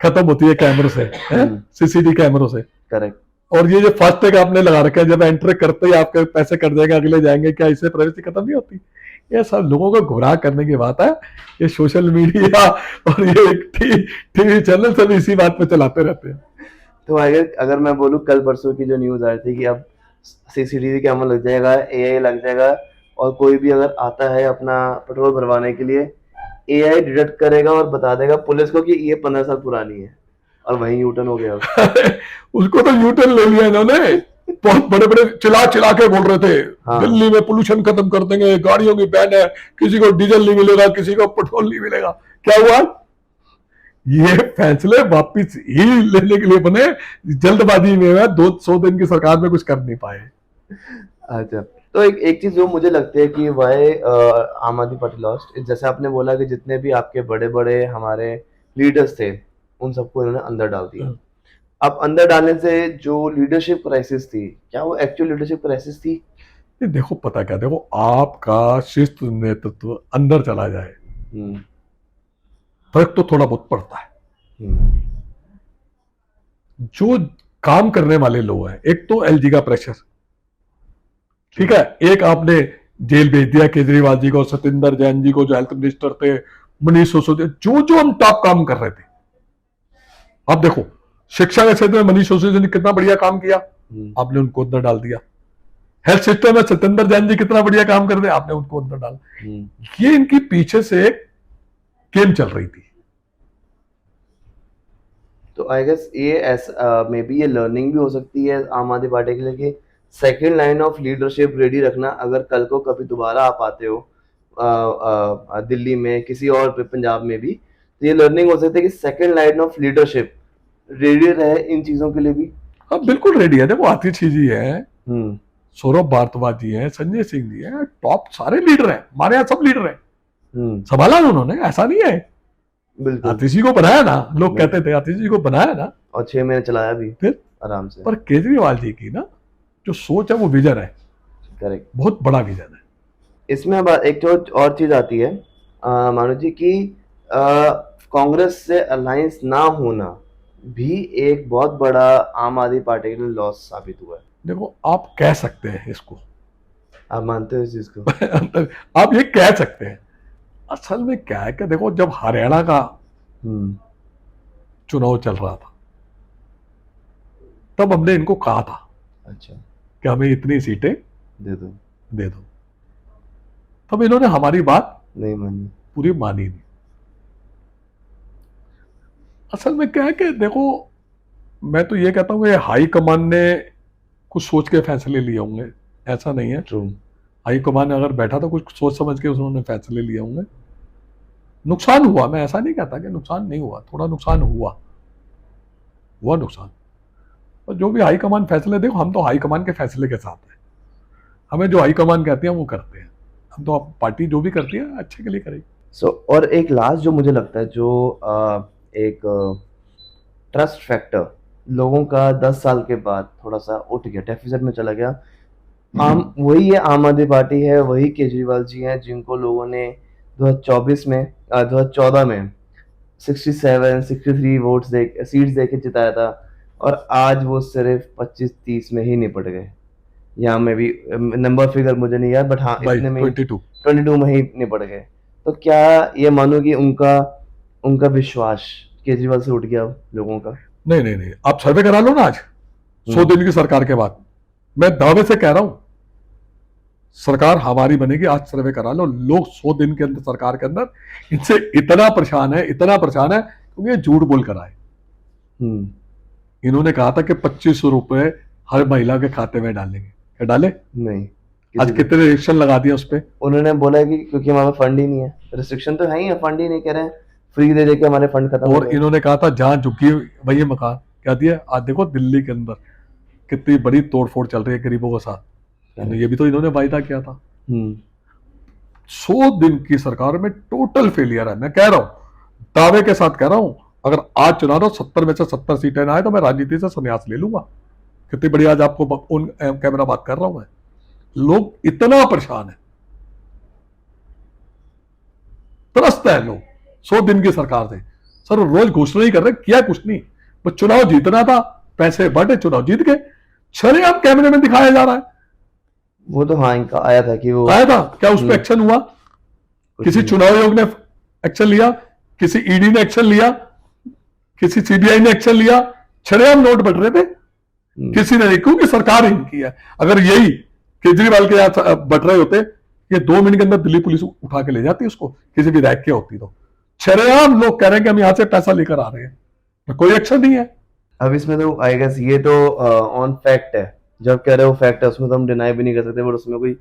खत्म होती है कैमरों से, सीसीटीवी कैमरों से। करेक्ट। और ये जो फास्टैग आपने लगा रखा है, जब एंटर करते ही आपके पैसे कट जाएंगे, अगले जाएंगे, क्या इससे प्राइवेसी खत्म नहीं होती? ये सब लोगों को गुमराह करने की बात है। ये सोशल मीडिया और ये टीवी चैनल सब इसी बात पे चलाते रहते हैं। तो अगर मैं बोलूं, कल परसों की जो न्यूज आ रही थी कि अब सीसीटीवी कैमरा लग जाएगा, एआई लग जाएगा, और कोई भी अगर आता है अपना पेट्रोल भरवाने के लिए, एआई डिटेक्ट करेगा और बता देगा पुलिस को कि ये 15 साल पुरानी है, और वहीं यूटर्न हो गया। उसको तो यूटर्न ले लिया इन्होंने। बहुत बड़े बड़े चिल्ला चिल्ला के बोल रहे थे, हाँ। दिल्ली में पोल्यूशन खत्म कर देंगे, गाड़ियों की बैन है, किसी को डीजल नहीं मिलेगा, किसी को पेट्रोल नहीं मिलेगा। क्या हुआ? ये फैसले वापिस ही लेने के लिए बने, जल्दबाजी में है, 200 दिन की सरकार में कुछ कर नहीं पाए। अच्छा, तो एक चीज जो मुझे लगती है कि वाई आम आदमी पार्टी लॉस्ट, जैसे आपने बोला कि जितने भी आपके बड़े बड़े हमारे लीडर्स थे उन सबको इन्होंने अंदर डाल दिया। अब अंदर डालने से जो लीडरशिप क्राइसिस थी, क्या वो एक्चुअल लीडरशिप क्राइसिस थी? देखो पता क्या, देखो आपका शिस्त नेतृत्व अंदर चला जाए, फर्क तो थोड़ा बहुत पड़ता है। जो काम करने वाले लोग हैं, एक तो एलजी का प्रेशर, ठीक है, एक आपने जेल भेज दिया केजरीवाल जी को, सत्येंद्र जैन जी को जो हेल्थ मिनिस्टर थे, मनीष सिसोदिया, जो जो हम टॉप काम कर रहे थे। अब देखो शिक्षा के क्षेत्र में मनीष सिसोदिया ने कितना बढ़िया काम किया, आपने उनको अंदर डाल दिया। हेल्थ सिस्टम में सत्येंद्र जैन जी कितना बढ़िया काम कर रहे, आपने उनको अंदर डाला। ये इनकी पीछे से एक गेम चल रही थी। तो आई गेस ये मे बी ये लर्निंग भी हो सकती है आम आदमी पार्टी के लिए कि second line of leadership ready रखना। अगर कल को कभी दोबारा आप आते हो दिल्ली में, किसी और पंजाब में भी, तो ये लर्निंग हो सकती है कि second line of leadership ready रहे इन चीजों के लिए भी। अब बिल्कुल रेडी है। देखो आतिशी जी है, सौरभ भारद्वाज जी है, संजय सिंह जी है, टॉप सारे लीडर हैं हमारे यहाँ, सब लीडर हैं, संभाला उन्होंने, ऐसा नहीं है। बिल्कुल। आतिश जी को बनाया ना, लोग कहते थे आतिश जी को बनाया ना, और 6 महीने चलाया भी फिर आराम से। पर केजरीवाल जी की ना जो सोच है वो विजन है, करेक्ट। बहुत बड़ा विजन है। इसमें अब एक जो और चीज आती है मानो जी की कांग्रेस से अलायंस ना होना भी एक बहुत बड़ा आम आदमी पार्टी के लिए लॉस साबित हुआ है। देखो आप कह सकते हैं इसको आप मानते हो इस चीज को? आप ये कह सकते हैं। असल में क्या है कि देखो जब हरियाणा का हम्म। चुनाव चल रहा था तब हमने इनको कहा था अच्छा। कि हमें इतनी सीटें दे दो। दे दो, तब इन्होंने हमारी बात नहीं मानी। पूरी मानी नहीं। असल में क्या है कि देखो मैं तो ये कहता हूँ कि हाई कमान ने कुछ सोच के फैसले लिए होंगे, ऐसा नहीं है। ट्रू। हाई कमान अगर बैठा तो कुछ सोच समझ के उन्होंने फैसले लिए होंगे। नुकसान हुआ, मैं ऐसा नहीं कहता कि नुकसान नहीं हुआ, थोड़ा नुकसान हुआ नुकसान। और जो भी हाई कमान फैसले, देखो हम तो हाई कमान के फैसले के साथ हैं, हमें जो हाई कमान कहती है वो करते हैं, हम तो पार्टी जो भी करती है अच्छे के लिए करेगी। और एक लास्ट जो मुझे लगता है जो एक ट्रस्ट फैक्टर लोगों का 10 साल के बाद थोड़ा सा उठ गया, डेफिसिट में चला गया। वही है, आम आदमी पार्टी है, वही केजरीवाल जी हैं जिनको लोगों ने 2024 में 2014 में 63 वोट्स सीट्स देके जिताया था, और आज वो सिर्फ 25-30 में ही निपट गए। यहाँ में भी नंबर फिगर मुझे नहीं याद, बट हाँ इतने में 22 में ही निपट गए। तो क्या ये मानो कि उनका विश्वास केजरीवाल से उठ गया लोगों का? नहीं, आप सर्वे करा लो ना आज 100 दिन की सरकार के बाद, मैं दावे से कह रहा हूं सरकार हमारी बनेगी। आज सर्वे करा लो, लोग 100 दिन के अंदर सरकार के अंदर इनसे इतना परेशान है क्योंकि ये झूठ बोल कर आए। इन्होंने कहा था कि 2500 रुपए हर महिला के खाते में डालेंगे, क्या डाले? नहीं। आज कितने रिस्ट्रिक्शन लगा दिया उस पर? उन्होंने बोला कि क्योंकि हमारे फंड ही नहीं है। रिस्ट्रिक्शन तो है ही है, फंड ही नहीं, कह रहे हैं फ्री दे के हमारे फंड खत्म हो और गए। इन्होंने कहा था जहां झुकी वही मकान, क्या दिया? आज देखो दिल्ली के अंदर कितनी बड़ी तोड़फोड़ चल रही है गरीबों के साथ, ये भी तो इन्होंने वायदा किया था। 100 दिन की सरकार में टोटल फेलियर है। मैं कह रहा हूं, दावे के साथ कह रहा हूं, अगर आज चुनाव 70 में से 70 सीटें ना आए तो मैं राजनीति से संन्यास ले लूंगा। कितनी बड़ी आज आपको उन कैमरा बात कर रहा हूं मैं। लोग इतना परेशान है, त्रस्त है लोग 100 दिन की सरकार से। सर रोज घोषणा ही कर रहे, किया कुछ नहीं, बस चुनाव जीतना था, पैसे बढ़े, चुनाव जीत गए, छरेआम कैमरे में दिखाया जा रहा है। वो तो हाँ इनका आया था कि वो आया था, क्या उस पर एक्शन हुआ? किसी चुनाव आयोग ने एक्शन लिया, किसी ईडी ने एक्शन लिया, किसी सीबीआई ने एक्शन लिया? छरेआम नोट बढ़ रहे थे, किसी ने नहीं, क्योंकि सरकार ही इनकी है। अगर यही केजरीवाल के यहां बढ़ रहे होते, ये 2 मिनट के अंदर दिल्ली पुलिस उठा के ले जाती उसको, किसी विधायक की होती तो। छरेआम लोग कह रहे हैं कि हम यहां से पैसा लेकर आ रहे हैं, कोई एक्शन नहीं है। अब इसमें तो आई गेस ये तो ऑन फैक्ट है, जब कह रहे हो फैक्ट है, उसमें तो हम डिनाई भी नहीं कर सकते, बट उसमें कोई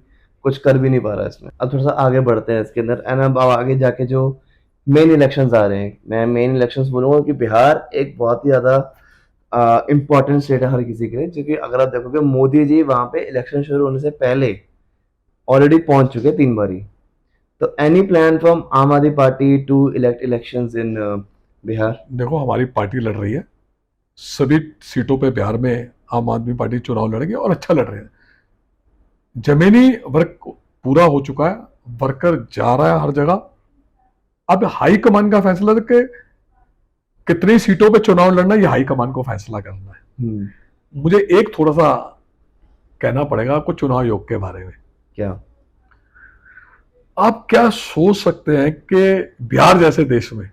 कुछ कर भी नहीं पा रहा है इसमें। अब थोड़ा सा आगे बढ़ते हैं इसके अंदर, एंड अब आगे जाके जो मेन इलेक्शंस आ रहे हैं, मैं मेन इलेक्शंस बोलूंगा कि बिहार एक बहुत ही ज्यादा इम्पोर्टेंट स्टेट है हर किसी के लिए, क्योंकि अगर आप देखोगे मोदी जी वहां पे इलेक्शन शुरू होने से पहले ऑलरेडी पहुंच चुके 3 बारी। तो any plan from Aam Aadmi Party to elect elections in Bihar? देखो हमारी पार्टी लड़ रही है, सभी सीटों पे बिहार में आम आदमी पार्टी चुनाव लड़ेगी और अच्छा लड़ रहे हैं। जमीनी वर्क पूरा हो चुका है, वर्कर जा रहा है हर जगह। अब हाई कमान का फैसला है कि कितनी सीटों पे चुनाव लड़ना, ये हाई कमान को फैसला करना है। मुझे एक थोड़ा सा कहना पड़ेगा आपको चुनाव आयोग के बारे में। क्या आप क्या सोच सकते हैं कि बिहार जैसे देश में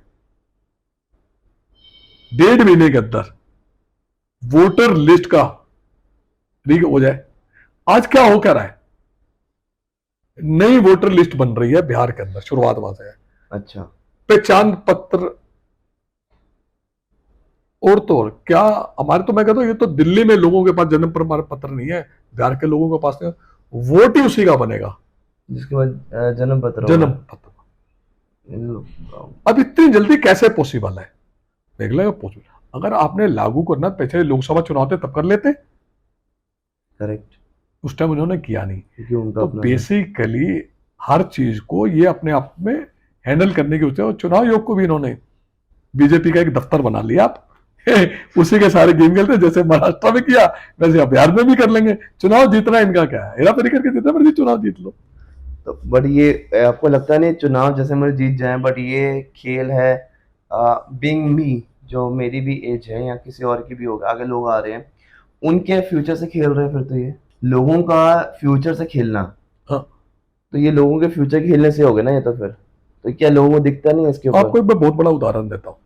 1.5 महीने के अंदर वोटर लिस्ट का लीक हो जाए? आज क्या हो क्या रहा है? नई वोटर लिस्ट बन रही है बिहार के अंदर, शुरुआत वहां से है। अच्छा। पहचान पत्र और तो और क्या, हमारे तो मैं कहता हूं ये तो दिल्ली में लोगों के पास जन्म प्रमाण पत्र नहीं है, बिहार के लोगों के पास नहीं, वोट ही उसी का बनेगा, जिसके बाद जन्म पत्र जन्म पत्र। अब इतनी जल्दी कैसे पॉसिबल है? देख लेगा पॉसिबल, अगर आपने लागू करना पिछले लोकसभा चुनाव थे तब कर लेते। करेक्ट। उस टाइम उन्होंने किया नहीं, क्योंकि उनका तो अपना बेसिकली हर चीज को ये अपने आप में हैंडल करने की होती है। और चुनाव आयोग को भी इन्होंने बीजेपी का एक दफ्तर बना लिया आप उसी के सारे गेम खेलते हैं, जैसे महाराष्ट्र में किया वैसे अब बिहार में भी कर लेंगे। चुनाव जीतना इनका क्या है, हेरा फेरी करके जितना मर्जी चुनाव जीत लो। तो बट ये आपको लगता नहीं चुनाव जैसे मेरे जीत जाए, बट ये खेल है बीइंग मी, जो मेरी भी एज है या किसी और की भी होगा, आगे लोग आ रहे हैं उनके फ्यूचर से खेल रहे हैं, फिर तो ये लोगों का फ्यूचर से खेलना, हाँ, तो ये लोगों के फ्यूचर के खेलने से हो गया ना ये, तो क्या लोगों को दिखता नहीं है इसके ऊपर? आपको एक मैं बहुत बड़ा उदाहरण देता हूं,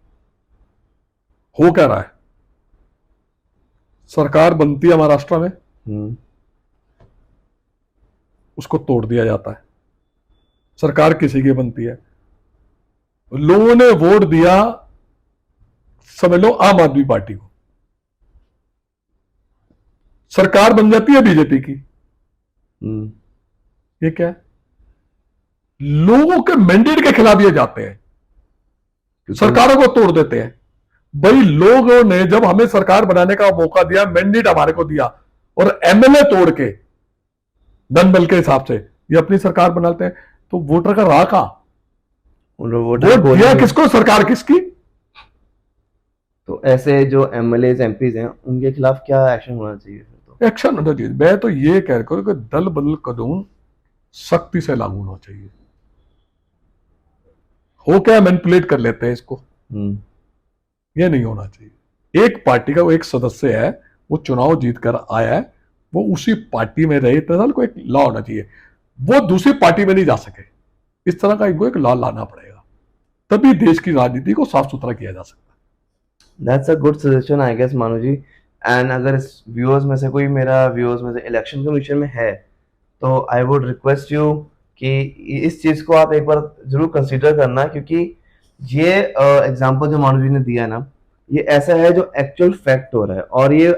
हो क्या रहा है। सरकार बनती है महाराष्ट्र में, उसको तोड़ दिया जाता है। सरकार किसी की बनती है, लोगों ने वोट दिया समझ लो आम आदमी पार्टी को, सरकार बन जाती है बीजेपी की। ये क्या है, लोगों के मैंडेट के खिलाफ ये जाते हैं, सरकारों को तोड़ देते हैं। भाई लोगों ने जब हमें सरकार बनाने का मौका दिया, मैंडेट हमारे को दिया, और एमएलए तोड़ के धन बल के हिसाब से ये अपनी सरकार बनाते हैं, तो वोटर का रहा कहां? वोट दिया किसको, सरकार किसकी? तो ऐसे जो एमएलए एमपीज हैं उनके खिलाफ क्या एक्शन होना चाहिए? तो एक्शन होना चाहिए। मैं तो ये कह रहा हूं कि दल बदल कानून सख्ती से लागू होना चाहिए। हो क्या मैनिपुलेट कर लेते हैं इसको, ये नहीं होना चाहिए। एक पार्टी का वो एक सदस्य है, वो चुनाव जीत कर आया है, वो उसी पार्टी में रहे, इतने साल को एक लॉ होना चाहिए, वो दूसरी पार्टी में नहीं जा सके। इस तरह का इनको एक लॉ लाना पड़ेगा, तभी देश की राजनीति को साफ सुथरा किया जा सकता है। That's a good suggestion I guess Manu ji. And अगर इस व्यूअर्स में से कोई मेरा व्यूअर्स में से इलेक्शन कमीशन में है, तो आई वुड रिक्वेस्ट यू कि इस चीज़ को आप एक बार जरूर कंसीडर करना, क्योंकि ये एग्जांपल जो मानू जी ने दिया है ना, ये ऐसा है जो एक्चुअल फैक्ट हो रहा है, और ये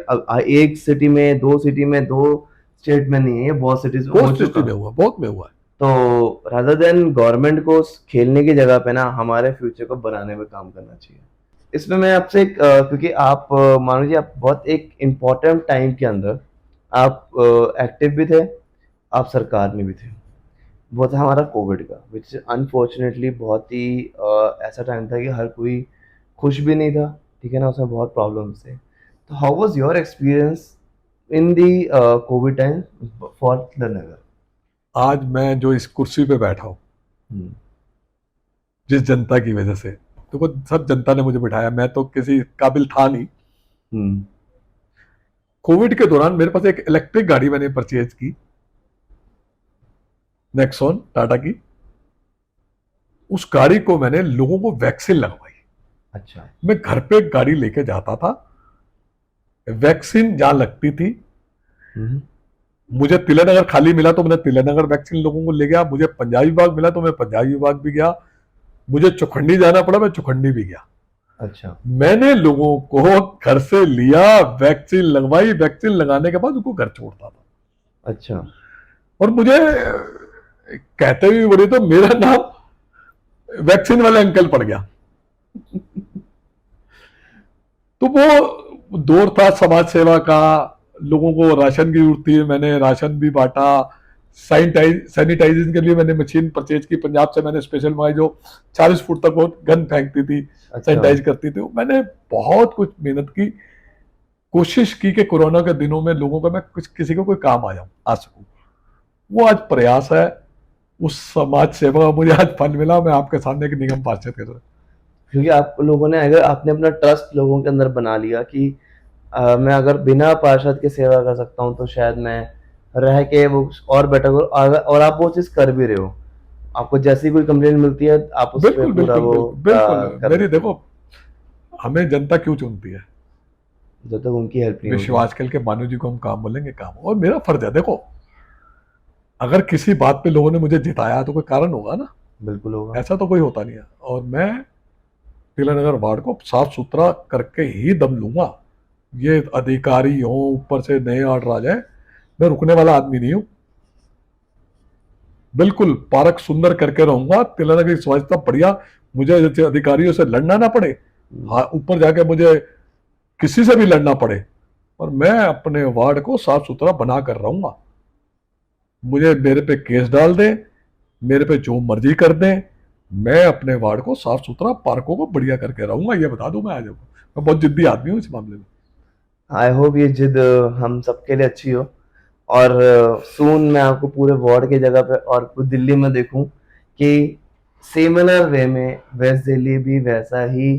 एक सिटी में, दो सिटी में, दो स्टेट में नहीं है, ये बहुत सिटीज में हो चुका है, बहुत में हुआ है। तो रादर देन गवर्नमेंट को खेलने की जगह पे ना हमारे फ्यूचर को बनाने में काम करना चाहिए। इसमें मैं आपसे क्योंकि आप मानो जी आप बहुत एक इम्पोर्टेंट टाइम के अंदर आप एक्टिव भी थे, आप सरकार में भी थे, वो था हमारा कोविड का, विच अनफॉर्चुनेटली बहुत ही ऐसा टाइम था कि हर कोई खुश भी नहीं था, ठीक है ना, उसमें बहुत प्रॉब्लम्स थे। तो how was your experience in the covid time for Tilak? आज मैं जो इस कुर्सी पे बैठा हूं, जिस जनता की वजह से, देखो सब जनता ने मुझे बिठाया, मैं तो किसी काबिल था नहीं। कोविड के दौरान मेरे पास एक इलेक्ट्रिक गाड़ी मैंने परचेज की, नेक्सॉन टाटा की। उस गाड़ी को मैंने लोगों को वैक्सीन लगवाई। अच्छा। मैं घर पे गाड़ी लेके जाता था, वैक्सीन जहां लगती थी, मुझे तिलकनगर खाली मिला तो मैंने तिलकनगर वैक्सीन लोगों को ले गया, मुझे पंजाबी बाग मिला तो मैं पंजाबी बाग भी गया, मुझे चौखंडी जाना पड़ा मैं चौखंडी भी गया। अच्छा। मैंने लोगों को घर से लिया, वैक्सीन लगवाई, वैक्सीन लगाने के बाद उनको घर छोड़ता था। अच्छा। और मुझे कहते भी बड़े तो मेरा नाम वैक्सीन वाले अंकल पड़ गया। तो वो दौर था समाज सेवा का, लोगों को राशन की जरूरत थी, मैंने राशन भी बांटा, सैनिटाइजेशन के लिए मैंने मशीन परचेज की, पंजाब से मैंने स्पेशल मंगाई जो 40 फुट तक वो गन फेंकती थी, सैनिटाइज करती थी। मैंने बहुत कुछ मेहनत की, कोशिश की कि कोरोना के दिनों में लोगों का मैं कुछ किसी को कोई काम आ सकूं। वो आज प्रयास है, उस समाज सेवा का मुझे आज फल मिला। मैं आपके सामने एक निगम पार्षद के तरह, क्योंकि आप लोगों ने, अगर आपने अपना ट्रस्ट लोगों के अंदर बना लिया कि मैं अगर बिना पार्षद के सेवा कर सकता हूं, तो शायद मैं रह के वो और बेटर करूं, और आप वो चीज कर भी रहे हो। आपको जैसी कोई कंप्लेंट मिलती है आप उस पे पूरा वो बिल्कुल मेरी देखो, हमें जनता क्यों चुनती है? जब तक उनकी हेल्प नहीं होगी। विश्वास करके मानू जी को हम काम बोलेंगे काम, और मेरा फर्ज है। देखो अगर किसी बात पे लोगों ने मुझे जिताया तो कोई कारण होगा ना, बिल्कुल होगा, ऐसा तो कोई होता नहीं है। और मैं तिलकनगर वार्ड को साफ सुथरा करके ही दम लूंगा। ये अधिकारी हो, ऊपर से नए ऑर्डर आ जाए, मैं रुकने वाला आदमी नहीं हूं। बिल्कुल पार्क सुंदर करके रहूंगा, तिलकनगर की स्वच्छता बढ़िया, मुझे जैसे अधिकारियों से लड़ना ना पड़े, हाँ ऊपर जाके मुझे किसी से भी लड़ना पड़े, और मैं अपने वार्ड को साफ सुथरा बना कर रहूंगा। मुझे मेरे पे केस डाल दें, मेरे पे जो मर्जी कर दें, मैं अपने वार्ड को साफ सुथरा, पार्कों को बढ़िया करके रहूंगा, ये बता दूं मैं आज आपको। मैं बहुत जिद्दी आदमी हूँ इस मामले में। आई होप ये जिद हम सबके लिए अच्छी हो, और सून मैं आपको पूरे वार्ड की जगह पे और पूरी दिल्ली में देखूं कि सिमिलर वे में वेस्ट दिल्ली भी वैसा ही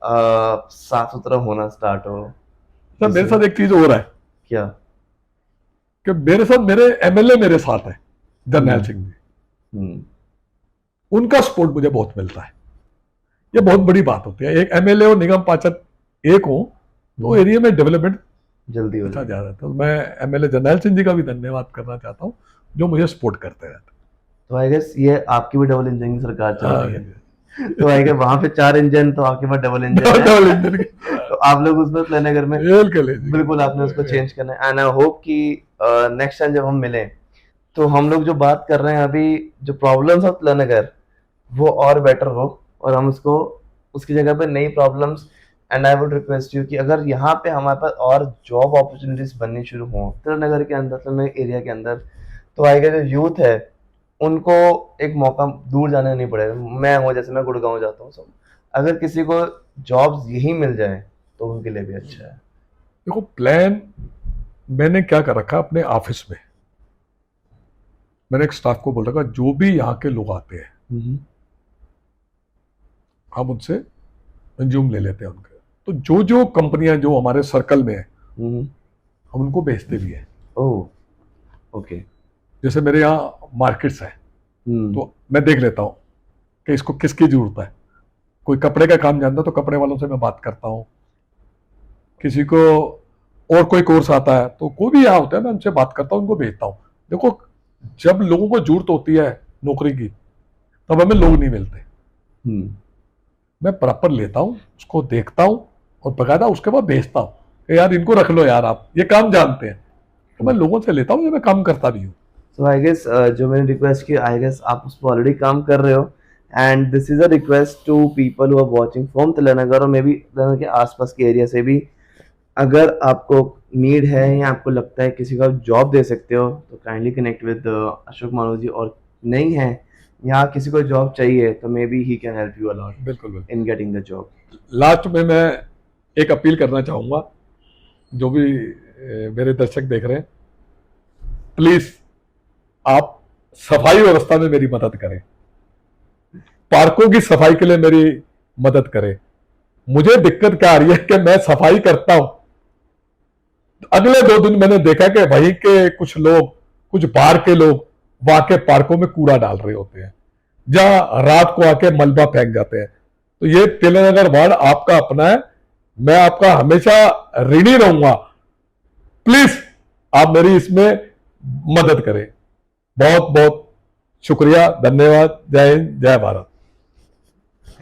साफ सुथरा होना स्टार्ट हो। सर मेरे साथ एक चीज हो रहा है क्या? कि मेरे साथ मेरे एमएलए मेरे साथ है, जरनैल सिंह जी। हम्म, उनका सपोर्ट मुझे बहुत मिलता है। ये बहुत बड़ी बात होती है, एक एमएलए और निगम पार्षद एक हो तो एरिया में डेवलपमेंट जल्दी हो अच्छा जाए। जा रहा है। तो मैं एमएलए जरनैल सिंह जी का भी धन्यवाद करना चाहता हूँ, जो मुझे सपोर्ट करते रहते तो आई गेस ये आपकी भी डबल इंजन की सरकार चल रही हैं। है। तो आई गेस वहां पे 4 इंजन, तो आपके पास डबल इंजन है। डबल इंजन तो आप लोग उसमें प्लेनगर में बिल्कुल आपने उसको चेंज करना है। एंड आई होप कि नेक्स्ट टाइम जब हम मिलें तो हम लोग जो बात कर रहे हैं अभी, जो प्रॉब्लम्स ऑफ प्लेनगर, वो और बेटर हो, और हम उसको उसकी जगह पे नई problems. And I would request you कि अगर यहाँ पे हमारे पास और जॉब अपॉर्चुनिटीज बननी शुरू हो त्रिनगर के अंदर, त्रिनगर एरिया के अंदर, तो आएगा जो यूथ है उनको एक मौका दूर जाना नहीं पड़ेगा। मैं हूँ, जैसे मैं गुड़गांव जाता हूँ, सब अगर किसी को जॉब्स यही मिल जाए तो उनके लिए भी अच्छा है। देखो प्लान मैंने क्या कर रखा अपने ऑफिस में, मैंने एक स्टाफ को बोल रखा जो भी यहाँ के लोग आते हैं हम उनसे कंज्यूम ले लेते हैं उनके। तो जो जो कंपनियां जो हमारे सर्कल में है हम उनको बेचते भी हैं। ओह, ओके। जैसे मेरे यहाँ मार्केट्स है तो मैं देख लेता हूँ कि इसको किसकी जरूरत है। कोई कपड़े का काम जानता है तो कपड़े वालों से मैं बात करता हूँ, किसी को और कोई कोर्स आता है तो कोई भी यहाँ होता है मैं उनसे बात करता हूँ, उनको भेजता हूँ। देखो जब लोगों को जरूरत होती है नौकरी की तब हमें लोग नहीं मिलते। मैं प्रॉपर लेता हूँ, उसको देखता हूँ और बकायदा उसके बाद भेजता हूँ यार इनको रख लो यार, आप ये काम जानते हैं। तो मैं लोगों से लेता हूँ, ये मैं काम करता भी हूँ। सो आई गेस जो मैंने रिक्वेस्ट की, आई गेस आप उस पर ऑलरेडी काम कर रहे हो। And this is a request to people who are watching from Tilnagar और मे बी तिलनगर के आसपास के एरिया से भी। अगर आपको नीड है या आपको लगता है किसी को आप जॉब दे सकते हो तो काइंडली कनेक्ट विद अशोक मानू जी। और नहीं है या किसी को जॉब चाहिए तो may be he can help you a lot बिल्कुल बिल्कुल। In getting the job. Last में मैं एक अपील करना चाहूंगा, जो भी मेरे दर्शक देख रहे हैं, प्लीज आप सफाई व्यवस्था में मेरी मदद करें, पार्कों की सफाई के लिए मेरी मदद करें। मुझे दिक्कत क्या आ रही है कि मैं सफाई करता हूं, अगले 2 दिन मैंने देखा कि वहीं के कुछ लोग, कुछ बाहर के लोग वहां के पार्कों में कूड़ा डाल रहे होते हैं, जहां रात को आके मलबा फेंक जाते हैं। तो ये तिलनगर वार्ड आपका अपना है, मैं आपका हमेशा ऋणी रहूंगा। प्लीज आप मेरी इसमें मदद करें। बहुत बहुत शुक्रिया, धन्यवाद। जय हिंद, जय भारत।